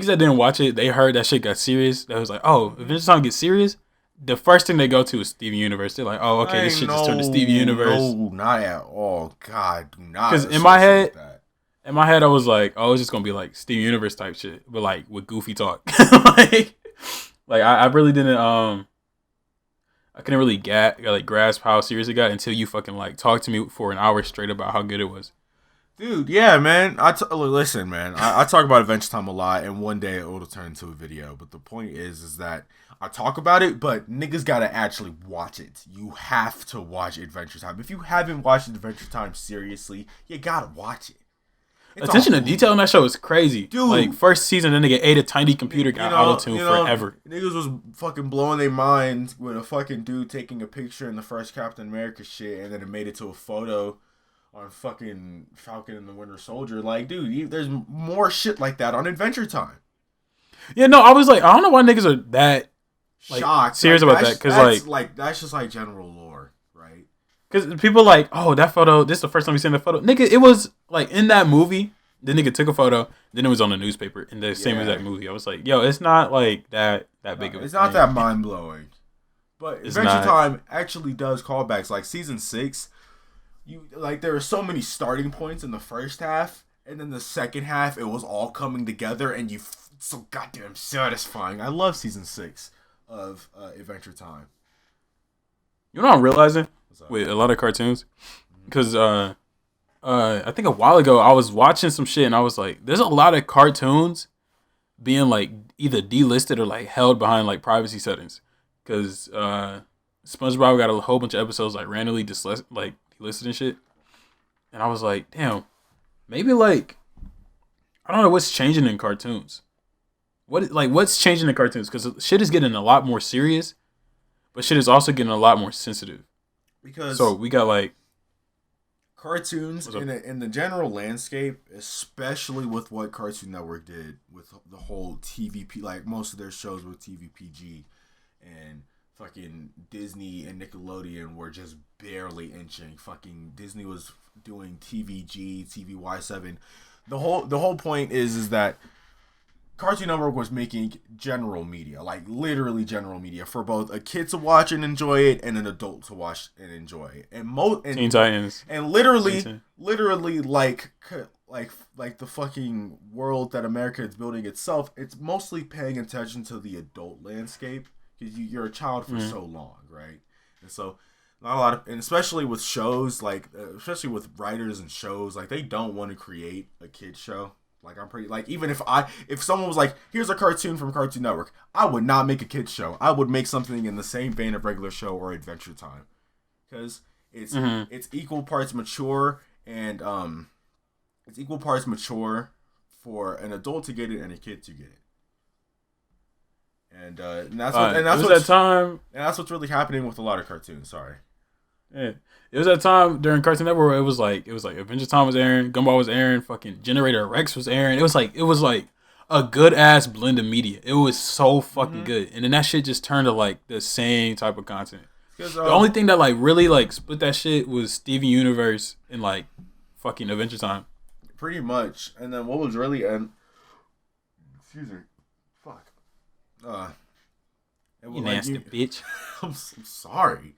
that didn't watch it, they heard that shit got serious. They was like, oh, Adventure Time gets serious. The first thing they go to is Steven Universe. They're like, oh, okay, this shit just turned to Steven Universe. No, not at all. God, do not. Because in my head, I was like, oh, it's just gonna be like Steven Universe type shit, but like with goofy talk. like I really didn't I couldn't really grasp how serious it got until you fucking like talked to me for an hour straight about how good it was. Dude, yeah, man. Listen, man. I talk about Adventure Time a lot, and one day it will turn into a video. But the point is that I talk about it, but niggas gotta actually watch it. You have to watch Adventure Time. If you haven't watched Adventure Time seriously, you gotta watch it. Attention to detail on that show is crazy. Dude. Like, first season, that nigga ate a tiny computer, got auto-tuned forever. Niggas was fucking blowing their minds with a fucking dude taking a picture in the first Captain America shit, and then it made it to a photo on fucking Falcon and the Winter Soldier. Like, dude, there's more shit like that on Adventure Time. Yeah, no, I was like, I don't know why niggas are that like, shocked, serious about that. Because like that's just like general lore, right? Because people like, oh, that photo. This is the first time we seen that photo, nigga. It was like in that movie. The nigga took a photo, then it was on the newspaper in the same exact movie. I was like, yo, it's not like that big of a It's not that mind blowing. But Adventure Time actually does callbacks. Like season 6. There are so many starting points in the first half, and then the second half it was all coming together, and it's so goddamn satisfying. I love season 6 of Adventure Time. You know what I'm realizing with a lot of cartoons, because I think a while ago I was watching some shit and I was like, there's a lot of cartoons being like either delisted or like held behind like privacy settings, because SpongeBob got a whole bunch of episodes like randomly delisted and shit. And I was like, damn, maybe like I don't know what's changing in cartoons. What's changing in cartoons? Because shit is getting a lot more serious, but shit is also getting a lot more sensitive. Because so we got like cartoons in the general landscape, especially with what Cartoon Network did with the whole TVP, like most of their shows with TVPG, and fucking Disney and Nickelodeon were just barely inching. Fucking Disney was doing TVG, TVY7. The whole point is that Cartoon Network was making general media, like literally general media, for both a kid to watch and enjoy it and an adult to watch and enjoy it. And Teen Titans. And literally like the fucking world that America is building itself, it's mostly paying attention to the adult landscape. because you're a child for so long, right? And so not a lot of, and especially with shows like, especially with writers and shows, like they don't want to create a kid show. Like I'm pretty like even if someone was like, here's a cartoon from Cartoon Network, I would not make a kids show. I would make something in the same vein of regular show or Adventure Time, because it's equal parts mature and it's equal parts mature for an adult to get it and a kid to get it. And that's what's really happening with a lot of cartoons. Sorry. Yeah. It was that time during Cartoon Network where it was like Adventure Time was airing, Gumball was airing, fucking Generator Rex was airing. It was like a good ass blend of media. It was so fucking good. And then that shit just turned to like the same type of content. The only thing that like really like split that shit was Steven Universe and like fucking Adventure Time. Pretty much. And then what was really excuse me. Fuck. You nasty bitch. I'm sorry.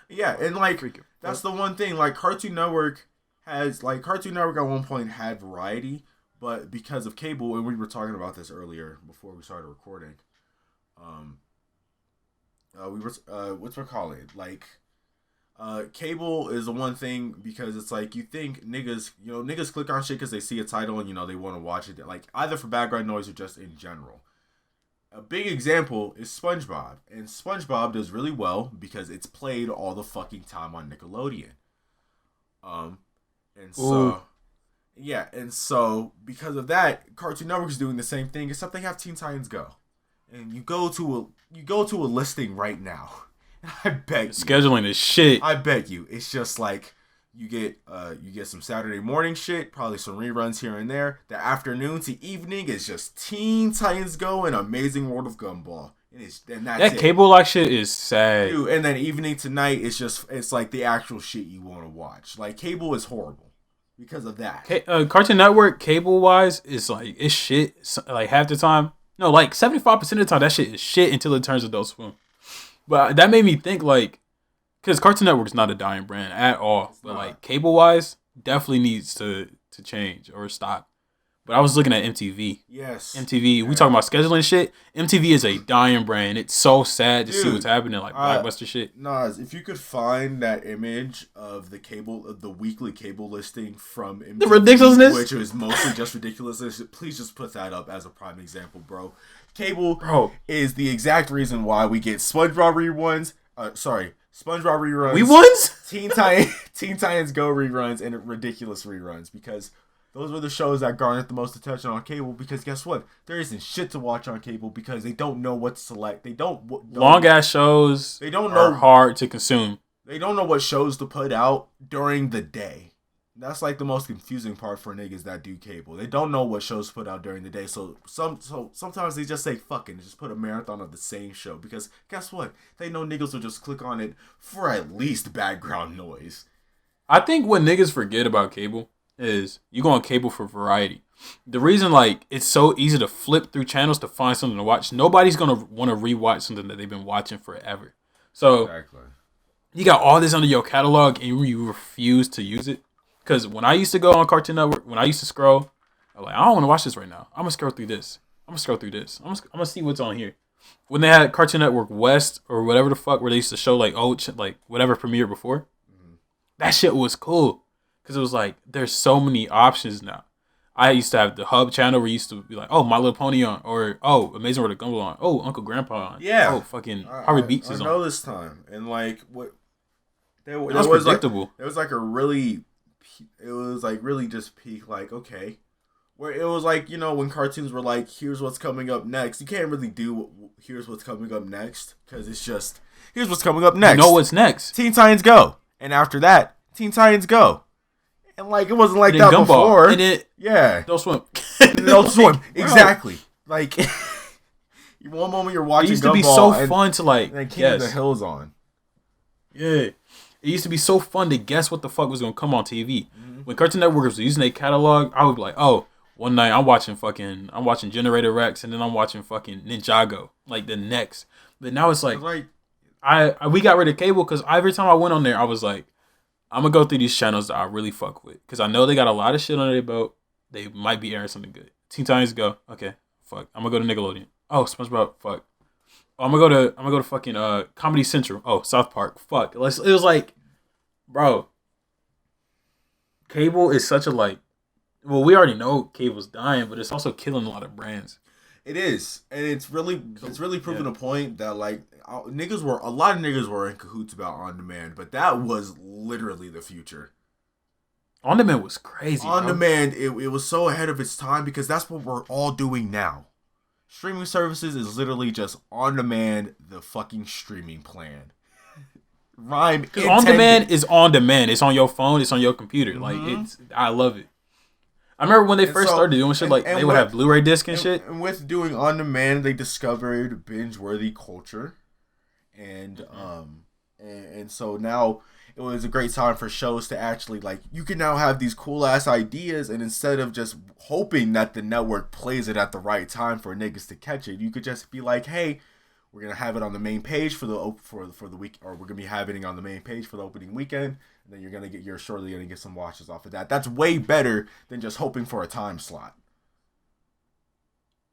Yeah, and like that's the one thing. Like Cartoon Network at one point had variety, but because of cable, and we were talking about this earlier before we started recording. Cable is the one thing because it's like you think niggas click on shit because they see a title and they want to watch it, like either for background noise or just in general. A big example is SpongeBob, and SpongeBob does really well because it's played all the fucking time on Nickelodeon. And so because of that, Cartoon Network is doing the same thing, except they have Teen Titans Go, and you go to a listing right now, and I bet scheduling is shit. I bet you it's just like. You get some Saturday morning shit, probably some reruns here and there. The afternoon to evening is just Teen Titans Go and Amazing World of Gumball. And that's that cable like shit is sad. Dude, and then evening to night it's like the actual shit you want to watch. Like cable is horrible because of that. Cartoon Network cable wise is like it's shit. Like half the time, no, like 75% of the time that shit is shit until it turns Adult Swim. But that made me think like. Because Cartoon Network is not a dying brand at all. But like cable-wise, definitely needs to change or stop. But I was looking at MTV. Yes. MTV, we talking about scheduling shit. MTV is a dying brand. It's so sad to see what's happening, like blockbuster shit. Nas, if you could find that image of the weekly cable listing from MTV, the ridiculousness, which is mostly just ridiculousness, please just put that up as a prime example, bro. Cable is the exact reason why we get SpongeBob reruns. SpongeBob reruns, Teen Titans Go reruns, and ridiculous reruns, because those were the shows that garnered the most attention on cable. Because guess what? There isn't shit to watch on cable because they don't know what to select. They don't long ass shows. They don't know hard to consume. They don't know what shows to put out during the day. That's like the most confusing part for niggas that do cable. They don't know what shows to put out during the day. So sometimes they just say fucking just put a marathon of the same show, because guess what? They know niggas will just click on it for at least background noise. I think what niggas forget about cable is you go on cable for variety. The reason like it's so easy to flip through channels to find something to watch, nobody's gonna want to rewatch something that they've been watching forever. So exactly. You got all this under your catalog and you refuse to use it. Because when I used to go on Cartoon Network, when I used to scroll, I was like, I don't want to watch this right now. I'm going to scroll through this. I'm going to see what's on here. When they had Cartoon Network West or whatever the fuck, where they used to show like old shit, like whatever premiered before, that shit was cool. Because it was like, there's so many options now. I used to have the Hub channel where you used to be like, oh, My Little Pony on. Or, oh, Amazing World of Gumball on. Oh, Uncle Grandpa on. Yeah. Oh, fucking Harvey Beats is on. I know this time. And like, what? There was predictable. Like, there was like a really... It was like really just peak, like, okay, where it was like, when cartoons were like, here's what's coming up next. You can't really do here's what's coming up next, because it's just here's what's coming up next. You know what's next? Teen Titans Go, and after that, Teen Titans Go, and like it wasn't like that Gumball. before. And Don't swim. Don't swim. Exactly. Like one moment you're watching. It used Gumball to be so fun to like. And then King of the Hill's on. Yeah. It used to be so fun to guess what the fuck was gonna come on TV. When Cartoon Network was using their catalog, I would be like, oh, one night I'm watching Generator Rex, and then I'm watching fucking Ninjago, like the next. But now it's like, we got rid of cable because every time I went on there, I was like, I'm gonna go through these channels that I really fuck with, because I know they got a lot of shit on their belt. They might be airing something good. Teen Titans Go, okay, fuck. I'm gonna go to Nickelodeon. Oh, SpongeBob, fuck. I'm gonna go to fucking Comedy Central. Oh, South Park. Fuck. It was like, bro, cable is such a like. Well, we already know cable's dying, but it's also killing a lot of brands. It is, and it's really proving a point that like a lot of niggas were in cahoots about on demand, but that was literally the future. On demand was crazy. On demand, it was so ahead of its time because that's what we're all doing now. Streaming services is literally just on demand, the fucking streaming plan. Rhyme intended. On demand is on demand. It's on your phone. It's on your computer. Mm-hmm. Like I love it. I remember when they first started doing shit, like they would have Blu-ray disc and shit. And with doing on demand, they discovered binge-worthy culture, and so now it was a great time for shows to actually like you can now have these cool ass ideas, and instead of just hoping that the network plays it at the right time for niggas to catch it, you could just be like, hey, we're gonna have it on the main page for the week, or we're gonna be having it on the main page for the opening weekend. And then you're shortly gonna get some watches off of that. That's way better than just hoping for a time slot.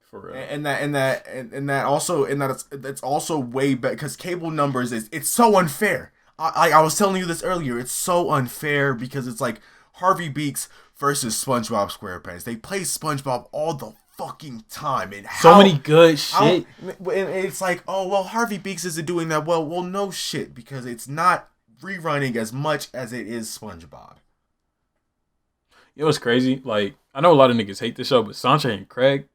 For real. And that's also way better because cable numbers it's so unfair. I was telling you this earlier. It's so unfair because it's like Harvey Beaks versus SpongeBob SquarePants. They play SpongeBob all the fucking time, and so many good shit. And it's like, oh well, Harvey Beaks isn't doing that well. Well, no shit, because it's not rerunning as much as it is SpongeBob. You know what's crazy? Like, I know a lot of niggas hate the show, but Sanjay and Craig,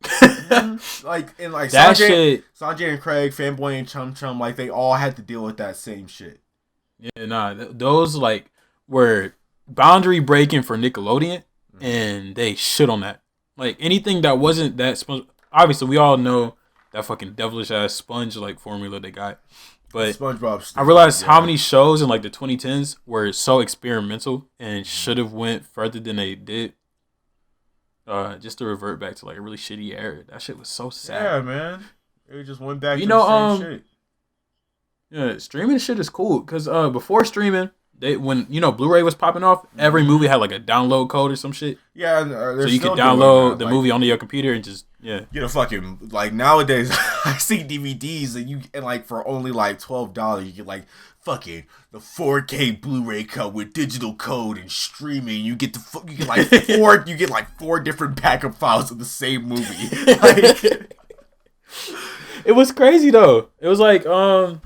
like that shit. Sanjay and Craig, Fanboy and Chum Chum, like they all had to deal with that same shit. Yeah, nah, those like were boundary breaking for Nickelodeon, and they shit on that. Like anything that wasn't that obviously we all know that fucking devilish ass sponge like formula they got. But SpongeBob I realized how many shows in like the 2010s were so experimental and should have went further than they did. Just to revert back to like a really shitty era. That shit was so sad. Yeah, man. It just went back to the same shit. Yeah, streaming shit is cool because before streaming, when Blu-ray was popping off, every movie had like a download code or some shit. Yeah, so you could download the movie onto your computer and just get a fucking like nowadays. I see DVDs and like for only like $12 you get like fucking the 4K Blu-ray cut with digital code and streaming. You get like four different backup files of the same movie. Like, it was crazy though. It was like but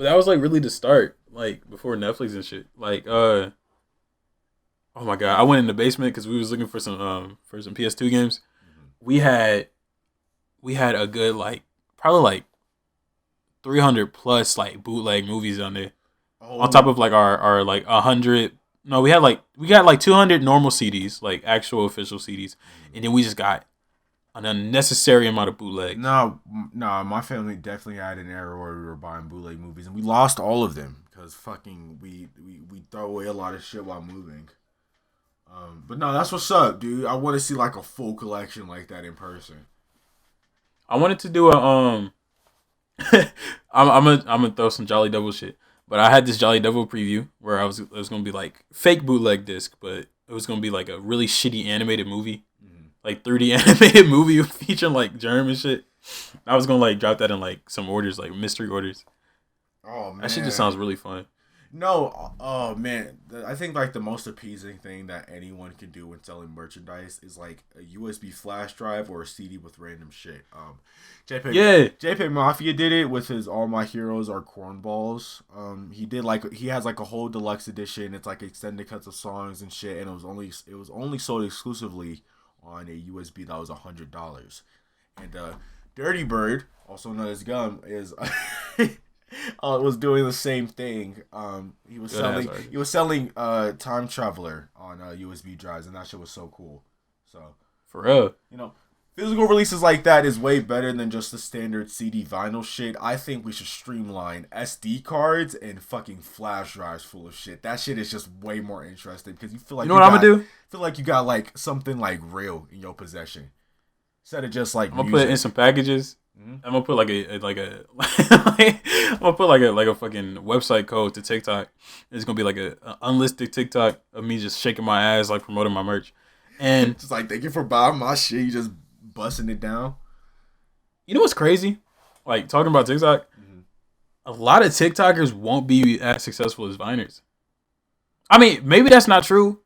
that was like really the start. Like before Netflix and shit. Like oh my god, I went in the basement because we was looking for some PS2 games. We had a good like probably like 300 plus like bootleg movies on there. On top of like our like 100. No, we got like 200 normal CDs, like actual official CDs, and then we just got an unnecessary amount of bootleg. No, my family definitely had an era where we were buying bootleg movies, and we lost all of them because fucking we throw away a lot of shit while moving. But no, that's what's up, dude. I want to see like a full collection like that in person. I wanted to do a I'm gonna throw some Jolly Devil shit, but I had this Jolly Devil preview where it was gonna be like fake bootleg disc, but it was gonna be like a really shitty animated movie. Like 3D animated movie featuring like germ and shit. I was gonna like drop that in like some orders, like mystery orders. Oh man, that shit just sounds really fun. No, oh man, I think like the most appeasing thing that anyone can do when selling merchandise is like a USB flash drive or a CD with random shit. JPEG Mafia did it with his All My Heroes Are Cornballs. He has like a whole deluxe edition. It's like extended cuts of songs and shit, and it was only sold exclusively on a USB that was $100. And Dirty Bird, also known as Gum, is was doing the same thing. He was selling Time Traveler on USB drives, and that shit was so cool. So for real, physical releases like that is way better than just the standard CD vinyl shit. I think we should streamline SD cards and fucking flash drives full of shit. That shit is just way more interesting because you feel like what I'm gonna do? Feel like you got like something like real in your possession instead of just like I'm gonna put it in some packages. I'm gonna put I'm gonna put like a fucking website code to TikTok. It's gonna be like a unlisted TikTok of me just shaking my ass like promoting my merch, and just like thank you for buying my shit. You just busting it down. You know what's crazy? like talking about TikTok, a lot of TikTokers won't be as successful as Viners. I mean, maybe that's not true,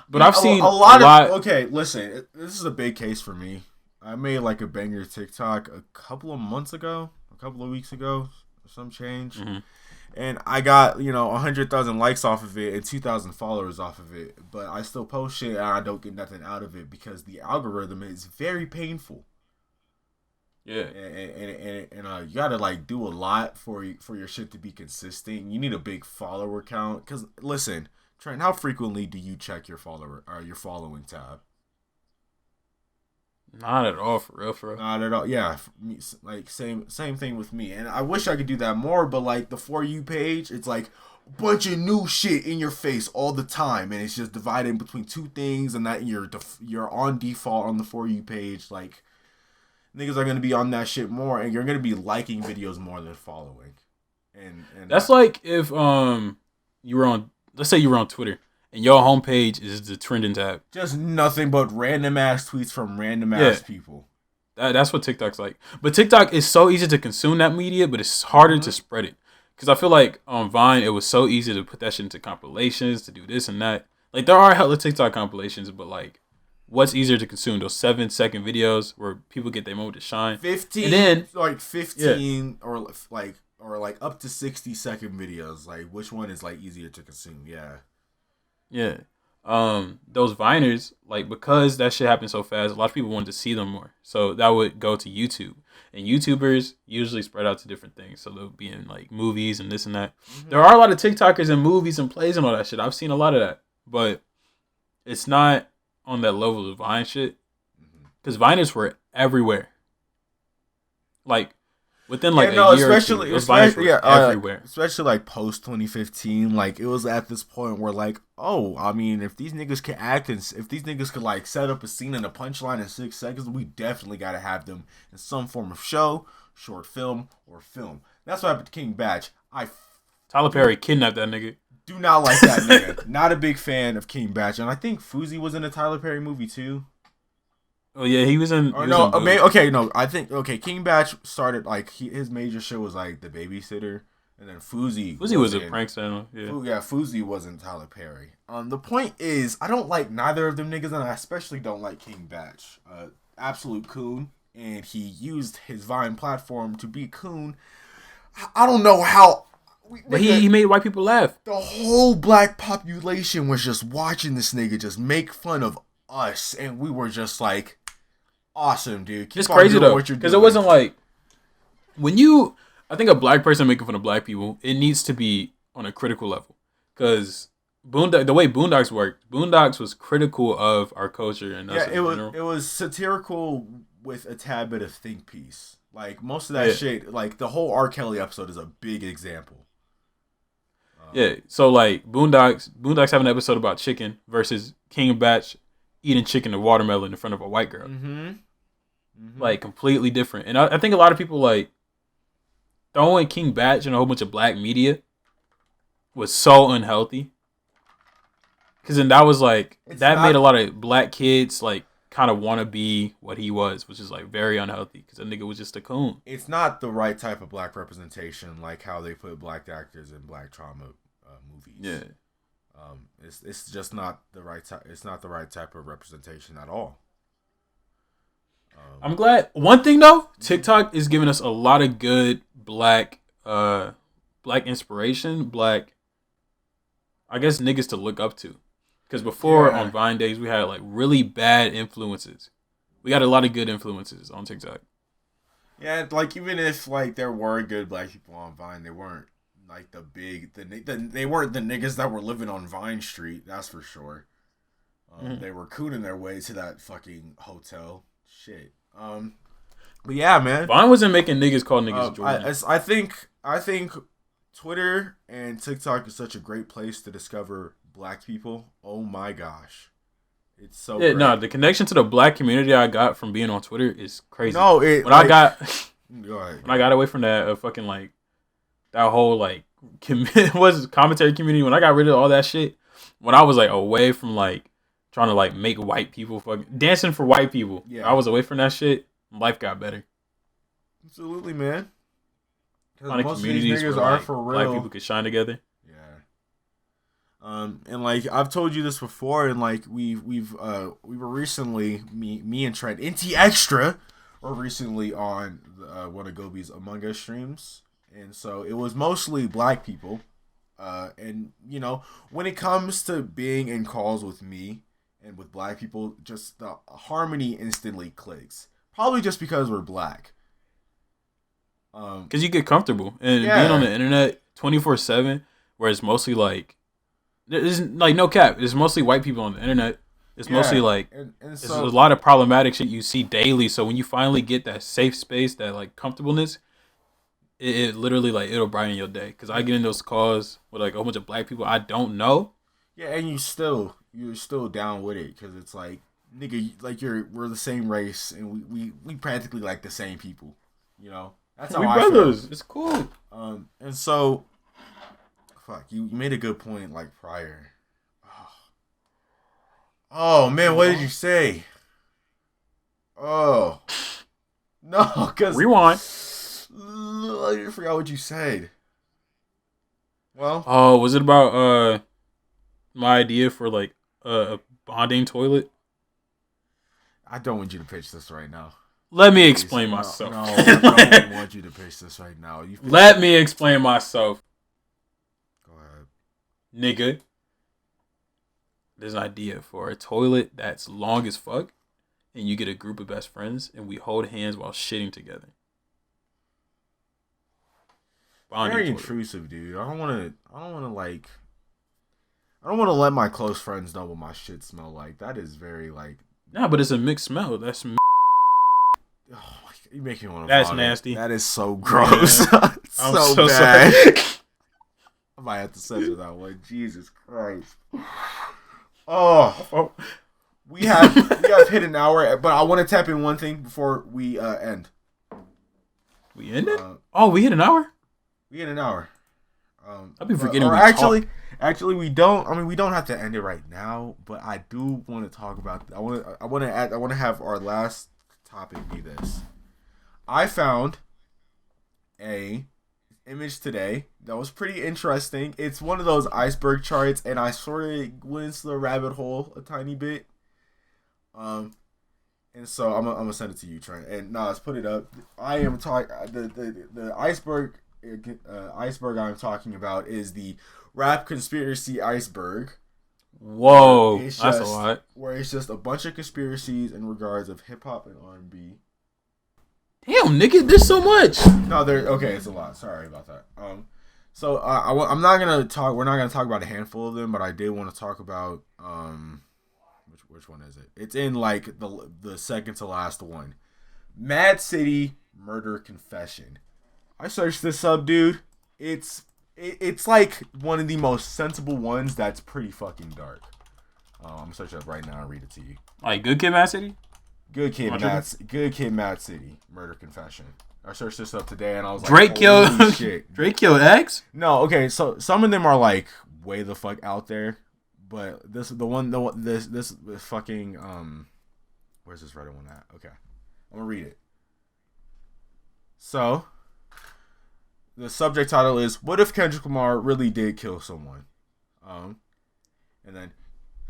but I've seen a lot. Okay, listen, this is a big case for me. I made like a banger TikTok a couple of months ago, a couple of weeks ago, some change. And I got, 100,000 likes off of it and 2,000 followers off of it. But I still post shit and I don't get nothing out of it because the algorithm is very painful. Yeah. And you gotta like do a lot for your shit to be consistent. You need a big follower count. Cause listen, Trent, how frequently do you check your following tab? Not at all, for real. Not at all. Yeah, like same thing with me. And I wish I could do that more, but like the For You page, it's like a bunch of new shit in your face all the time, and it's just divided between two things, and that you're on default on the For You page. Like niggas are gonna be on that shit more, and you're gonna be liking videos more than following. And that's like if you were on, let's say you were on Twitter. And your homepage is the trending tab. Just nothing but random ass tweets from random ass people. That's what TikTok's like. But TikTok is so easy to consume that media, but it's harder to spread it. Because I feel like on Vine, it was so easy to put that shit into compilations, to do this and that. Like, there are hella TikTok compilations, but like, what's easier to consume? Those 7-second videos where people get their moment to shine. 15, and then, like 15 or like up to 60-second videos. Like, which one is like easier to consume? Yeah. Yeah. Those Viners, like, because that shit happened so fast, a lot of people wanted to see them more. So that would go to YouTube. And YouTubers usually spread out to different things. So they'll be in like movies and this and that. There are a lot of TikTokers in movies and plays and all that shit. I've seen a lot of that. But it's not on that level of Vine shit. Because Viners were everywhere. Like, within like a year or two, those Viners were everywhere. Especially like post 2015, like it was at this point where like, oh, I mean, if these niggas can act and if these niggas could like set up a scene and a punchline in 6 seconds, we definitely gotta have them in some form of show, short film, or film. That's what happened to King Batch. Tyler Perry kidnapped that nigga. Do not like that nigga. Not a big fan of King Batch, and I think Fousey was in a Tyler Perry movie too. Oh yeah, he was in. I think King Batch started like his major show was like The Babysitter, and then Fousey was a prankster. Yeah, Fousey wasn't Tyler Perry. The point is, I don't like neither of them niggas, and I especially don't like King Batch. Absolute coon, and he used his Vine platform to be coon. I don't know how. But he made white people laugh. The whole black population was just watching this nigga just make fun of us, and we were just like, awesome, dude. Keep it's crazy though, because it wasn't like I think a black person making fun of black people, it needs to be on a critical level. Because the way Boondocks worked, Boondocks was critical of our culture and us in general. It was satirical with a tad bit of think piece. Like most of that shit, like the whole R. Kelly episode is a big example. Yeah, so like Boondocks have an episode about chicken versus King Batch eating chicken and watermelon in front of a white girl. Like completely different. And I think a lot of people like throwing King Batch in a whole bunch of black media was so unhealthy. Because then that was like, made a lot of black kids like kind of want to be what he was, which is like very unhealthy because that nigga was just a coon. It's not the right type of black representation, like how they put black actors in black trauma movies. Yeah. It's just not the right type. It's not the right type of representation at all. I'm glad. One thing though, TikTok is giving us a lot of good black inspiration, black, I guess, niggas to look up to. Because before on Vine days, we had like really bad influences. We got a lot of good influences on TikTok. Yeah, like even if like there were good black people on Vine, they weren't like they weren't the niggas that were living on Vine Street. That's for sure. They were cooning their way to that fucking hotel. Shit. But yeah, man. Vine wasn't making niggas call niggas Jordan. I think Twitter and TikTok is such a great place to discover black people. Oh my gosh. It's so great. No, the connection to the black community I got from being on Twitter is crazy. No, I got away from that fucking like that whole like commentary community, when I got rid of all that shit, when I was like away from like trying to like make white people fucking dancing for white people. Yeah. I was away from that shit. Life got better. Absolutely, man. Because Finding most of these communities where niggas are like for black real. people could shine together. Yeah. And like I've told you this before, and like we were recently me and Trent NT Extra were recently on one of Gobi's Among Us streams, and so it was mostly black people. And you know, when it comes to being in calls with me and with black people, just the harmony instantly clicks. Probably just because we're black. Because you get comfortable and being on Yeah, the internet 24/7, where it's mostly like there's like no cap. It's mostly white people on the internet. It's mostly yeah, like and it's a so lot of problematic shit you see daily. So when you finally get that safe space, that like comfortableness, it literally like it'll brighten your day. Because I get in those calls with like a whole bunch of black people I don't know. yeah, and you're still down with it because it's like nigga, like we're the same race and we practically like the same people. You know, that's how We I feel. brothers. It's cool. And so fuck you made a good point like prior. Oh man, what did you say? Oh no, because Rewind. I forgot what you said. Well, Oh, was it about my idea for like a bonding toilet? I don't want you to pitch this right now. Let me Please. explain No, myself. no, I don't want you to pitch this right now. Let me explain myself, Go ahead. nigga. There's an idea for a toilet that's long as fuck, and you get a group of best friends, and we hold hands while shitting together. Bonding Very toilet. intrusive, dude. I don't want to let my close friends know what my shit smell like. That is very like. Nah, but it's a mixed smell. That's Oh my God, you make me want to. That's vomit. nasty. That is so gross. I'm so bad. sorry. I might have to censor that one. Jesus Christ. Oh, we have hit an hour, but I want to tap in one thing before we end. We ended? We hit an hour? We hit an hour. I'll be forgetting. Or actually, we don't. I mean, we don't have to end it right now, but I do want to talk about. I want to have our last topic be this. I found a image today that was pretty interesting. It's one of those iceberg charts, and I sort of went into the rabbit hole a tiny bit. And so I'm gonna send it to you, Trent. And Nas, put it up. I am talking the iceberg. Iceberg I'm talking about is the rap conspiracy iceberg. Whoa, that's a lot. Where it's just a bunch of conspiracies in regards of hip hop and R&B. Damn, nigga, there's so much. No, okay. It's a lot. Sorry about that. So I'm not gonna talk. We're not gonna talk about a handful of them, but I did want to talk about which one is it? It's in like the second to last one. MAAD City Murder Confession. I searched this up, dude. It's like one of the most sensible ones that's pretty fucking dark. I'm gonna search it up right now and read it to you. Like Good Kid, Mad City? Good Kid, MAAD City Murder Confession. I searched this up today and I was like, Drake killed shit. Drake killed X? No, okay, so some of them are like way the fuck out there, but this fucking where's this Reddit one at? Okay, I'm gonna read it. So the subject title is "What if Kendrick Lamar really did kill someone?" And then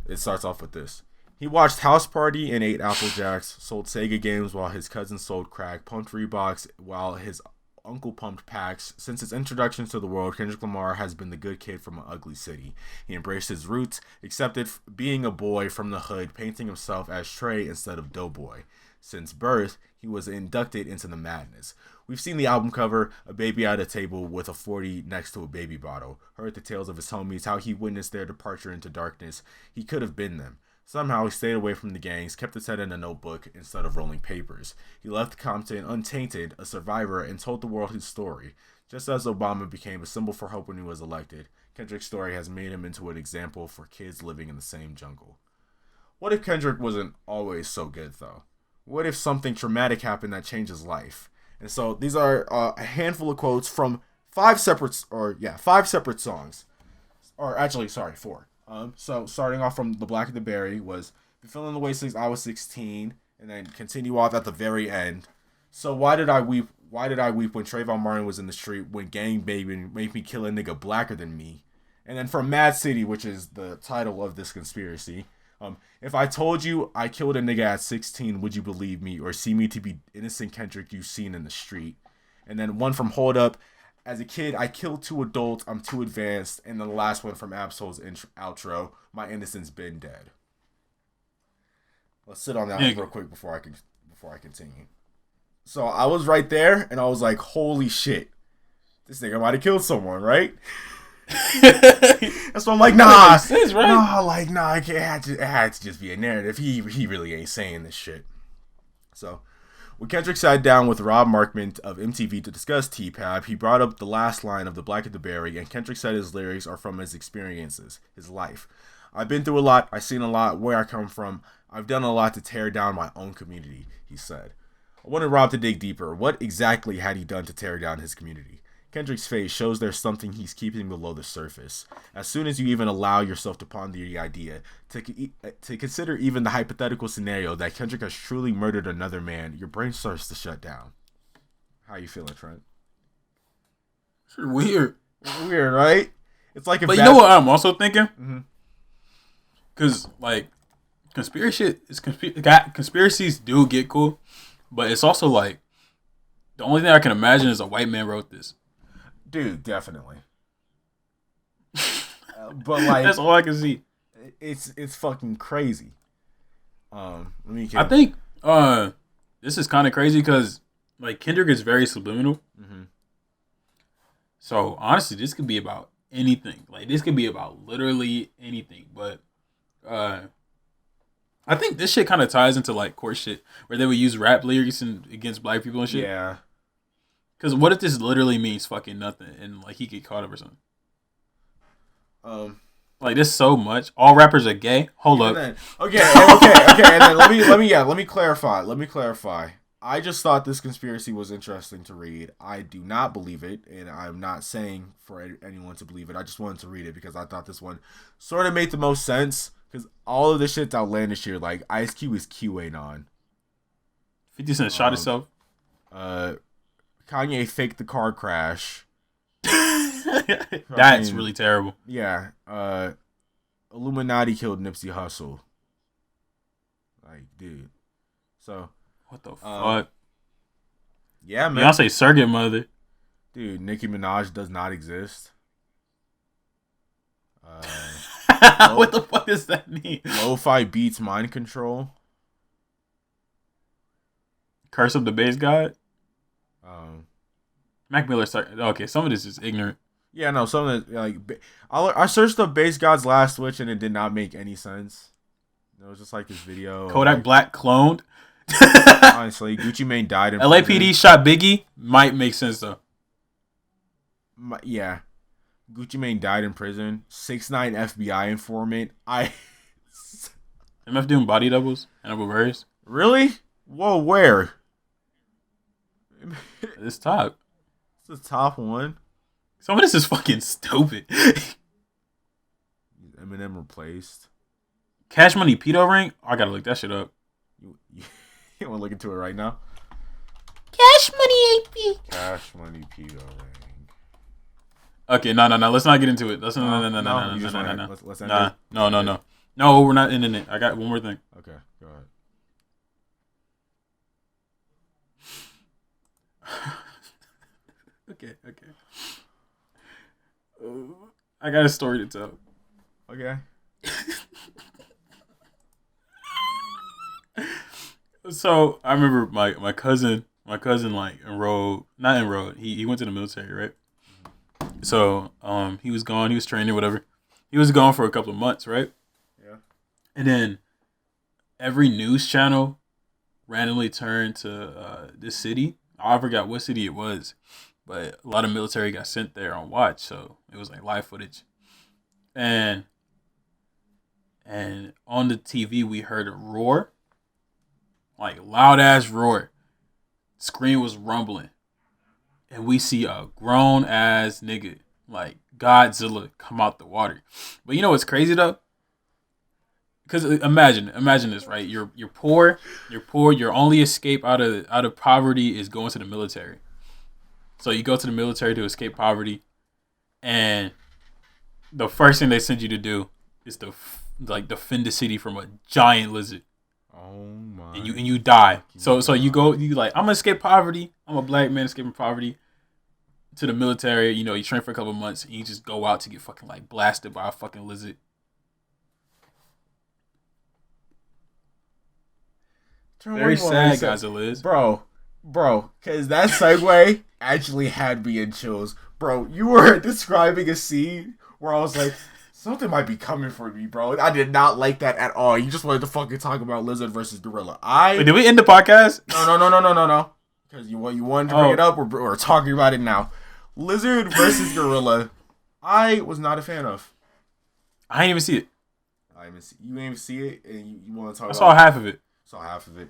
it starts off with this. He watched House Party and ate Apple Jacks, sold Sega games while his cousin sold crack, pumped Reeboks while his uncle pumped packs. Since his introduction to the world, Kendrick Lamar has been the good kid from an ugly city. He embraced his roots, accepted being a boy from the hood, painting himself as Trey instead of Doughboy. Since birth, he was inducted into the madness. We've seen the album cover, a baby at a table with a 40 next to a baby bottle. Heard the tales of his homies, how he witnessed their departure into darkness. He could have been them. Somehow he stayed away from the gangs, kept his head in a notebook instead of rolling papers. He left Compton untainted, a survivor, and told the world his story. Just as Obama became a symbol for hope when he was elected, Kendrick's story has made him into an example for kids living in the same jungle. What if Kendrick wasn't always so good, though? What if something traumatic happened that changed his life? And so these are a handful of quotes from five separate songs. Or actually, sorry, 4. So starting off from The Black and the Berry was "Been feeling the way since I was 16," and then continue off at the very end. So why did I weep Why did I weep when Trayvon Martin was in the street when gang banging made me kill a nigga blacker than me? And then from MAAD City, which is the title of this conspiracy, if I told you I killed a nigga at 16, would you believe me or see me to be innocent Kendrick you've seen in the street? And then one from Hold Up, as a kid, I killed 2 adults, I'm too advanced. And then the last one from Absol's outro, my innocence been dead. Let's sit on that real quick before I continue. So I was right there, and I was like, holy shit. This nigga might have killed someone, right? That's why I'm like, nah. Sense, right? Nah, it had to just be a narrative. He really ain't saying this shit. So when Kendrick sat down with Rob Markman of MTV to discuss T-Pab, he brought up the last line of The Black at the Berry, and Kendrick said his lyrics are from his experiences, his life. I've been through a lot, I've seen a lot, where I come from, I've done a lot to tear down my own community, he said. I wanted Rob to dig deeper. What exactly had he done to tear down his community? Kendrick's face shows there's something he's keeping below the surface. As soon as you even allow yourself to ponder the idea, to consider even the hypothetical scenario that Kendrick has truly murdered another man, your brain starts to shut down. How you feeling, Trent? It's weird. Weird, right? It's like, but you know what I'm also thinking? Because like conspiracies do get cool, but it's also like the only thing I can imagine is a white man wrote this. Dude, definitely. But like, that's all I can see. It's fucking crazy. I think this is kind of crazy because like Kendrick is very subliminal. So honestly, this could be about anything. Like this could be about literally anything. But I think this shit kind of ties into like court shit where they would use rap lyrics against black people and shit. Yeah. Because what if this literally means fucking nothing and like he get caught up or something? Like this so much. All rappers are gay. Hold up. Okay. And then let me clarify. I just thought this conspiracy was interesting to read. I do not believe it, and I'm not saying for anyone to believe it. I just wanted to read it because I thought this one sort of made the most sense. Because all of this shit's outlandish here. Like Ice Cube is QAnon. 50 Cent shot himself. Kanye faked the car crash. That's really terrible. Yeah. Illuminati killed Nipsey Hussle. Like, dude. So. What the fuck? Yeah, man. Beyonce surrogate mother. Dude, Nicki Minaj does not exist. What the fuck does that mean? Lo-fi beats mind control. Curse of the Bass God. Mac Miller. Okay, some of this is ignorant. Yeah, no, some of it like I searched up Bass God's last switch and it did not make any sense. It was just like this video. Kodak like, Black cloned. Honestly, Gucci Mane died in LAPD prison. shot Biggie. Might make sense though. Yeah. Gucci Mane died in prison. 6ix9ine FBI informant. MF doing body doubles and Uncle Berries. Really? Whoa, where? This top. It's the top one. Some of this is fucking stupid. Eminem replaced. Cash Money Pedo Ring? Oh, I gotta look that shit up. You want to look into it right now? Cash Money AP. Cash Money Pedo Ring. Okay, no. Let's not get into it. No. No, we're not ending it. I got one more thing. Okay, go ahead. Okay. I got a story to tell. Okay. So I remember my cousin like not enrolled. He went to the military, right? So he was gone. He was training, whatever. He was gone for a couple of months, right? Yeah. And then every news channel randomly turned to this city. I forgot what city it was, but a lot of military got sent there on watch, so it was like live footage. And on the TV we heard a roar, like loud ass roar. Screen was rumbling, and we see a grown ass nigga like Godzilla come out the water. But you know what's crazy though? Because imagine this, right? You're poor. Your only escape out of poverty is going to the military. So you go to the military to escape poverty, and the first thing they send you to do is to defend the city from a giant lizard. Oh my! And you die. So you go, you like, I'm gonna escape poverty. I'm a black man escaping poverty. To the military, you know, you train for a couple of months, and you just go out to get fucking like blasted by a fucking lizard. Very sad, guys. Liz, bro, because that segue actually had me in chills, bro. You were describing a scene where I was like, something might be coming for me, bro. I did not like that at all. You just wanted to fucking talk about lizard versus gorilla. Wait, did we end the podcast? No. Because you wanted to bring it up. We're talking about it now. Lizard versus gorilla. I was not a fan of. I didn't even see it. You didn't even see it, and you want to talk about it? I saw half of it.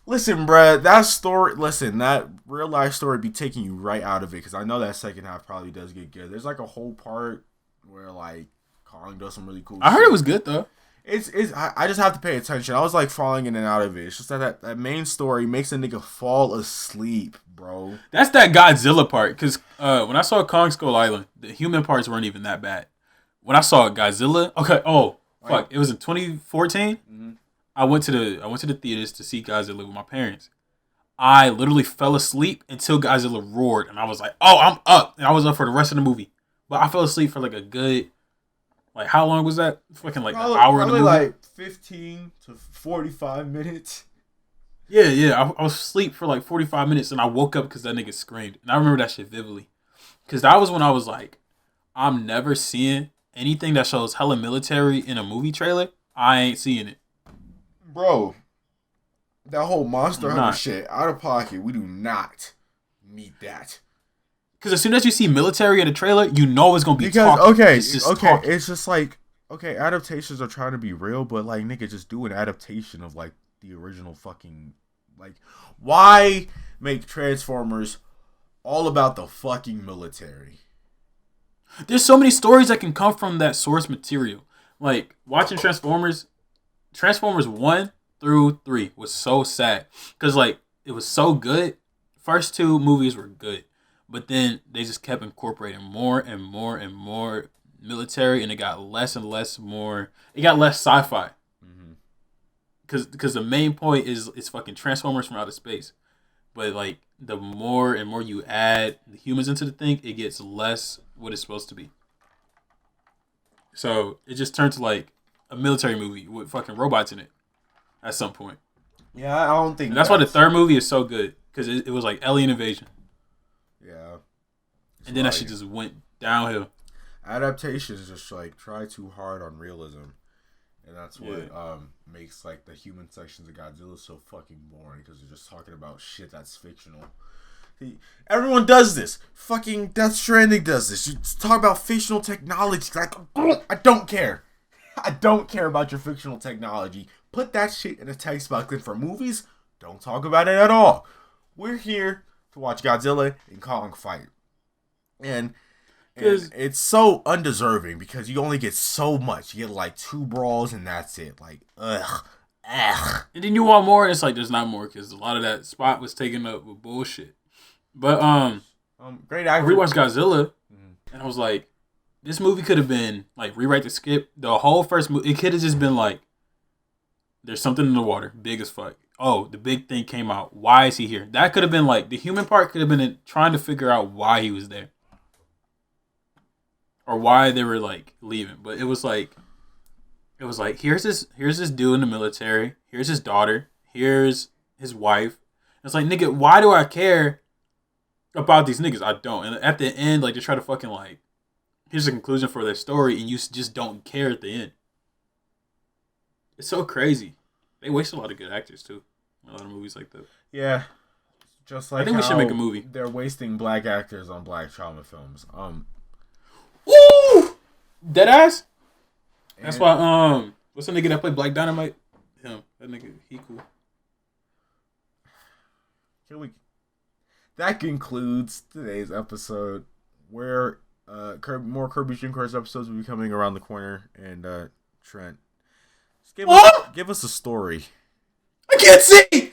Listen, bruh, that real life story be taking you right out of it, because I know that second half probably does get good. There's like a whole part where like Kong does some really cool shit. I heard it was good though. I just have to pay attention. I was like falling in and out of it. It's just that main story makes a nigga fall asleep, bro. That's that Godzilla part, because when I saw Kong Skull Island, the human parts weren't even that bad. When I saw Godzilla, it was in 2014. Mm-hmm. I went to the theaters to see Godzilla with my parents. I literally fell asleep until Godzilla roared, and I was like, "Oh, I'm up!" And I was up for the rest of the movie. But I fell asleep for like a good, like, how long was that? Fucking like an hour in the movie. Like 15 to 45 minutes. Yeah. I was asleep for like 45 minutes, and I woke up because that nigga screamed, and I remember that shit vividly, because that was when I was like, I'm never seeing anything that shows hella military in a movie trailer. I ain't seeing it. Bro, that whole Monster Hunter shit, out of pocket, we do not need that. Because as soon as you see military in a trailer, you know it's going to be talking. Talking. It's just like, okay, adaptations are trying to be real, but like, nigga, just do an adaptation of like the original fucking, like, why make Transformers all about the fucking military? There's so many stories that can come from that source material. Like, watching Transformers 1 through 3 was so sad. Because, like, it was so good. First two movies were good. But then they just kept incorporating more and more and more military. And it got less and less more. It got less sci-fi. Because the main point is fucking Transformers from outer space. But, like, the more and more you add the humans into the thing, it gets less what it's supposed to be. So it just turned to like a military movie with fucking robots in it at some point. Yeah, I don't think that's why the third movie is so good, because it was like alien invasion. Yeah. And then that shit just went downhill. Adaptations just like try too hard on realism. And that's what makes like the human sections of Godzilla so fucking boring, because they're just talking about shit that's fictional. Everyone does this. Fucking Death Stranding does this. You talk about fictional technology. Like, I don't care. I don't care about your fictional technology. Put that shit in a text box. And for movies, don't talk about it at all. We're here to watch Godzilla and Kong fight. And it's so undeserving, because you only get so much. You get like 2 brawls and that's it. Like, ugh. And then you want more, and it's like there's not more, because a lot of that spot was taken up with bullshit. But great actor. I rewatched Godzilla, and I was like, this movie could have been like rewrite the script. The whole first movie, it could have just been like, there's something in the water, big as fuck. Oh, the big thing came out. Why is he here? That could have been like the human part could have been trying to figure out why he was there, or why they were like leaving. But it was like here's this dude in the military. Here's his daughter. Here's his wife. It's like, nigga, why do I care about these niggas? I don't. And at the end, like, they try to fucking, like, here's the conclusion for their story, and you just don't care at the end. It's so crazy. They waste a lot of good actors, too. A lot of movies like that. Yeah. Just like I think we should make a movie. They're wasting black actors on black trauma films. Woo! Deadass? That's why, what's the nigga that played Black Dynamite? Him. That nigga, he cool. That concludes today's episode, where more Kirby Stream Cards episodes will be coming around the corner. And Trent, just give us a story. I can't see!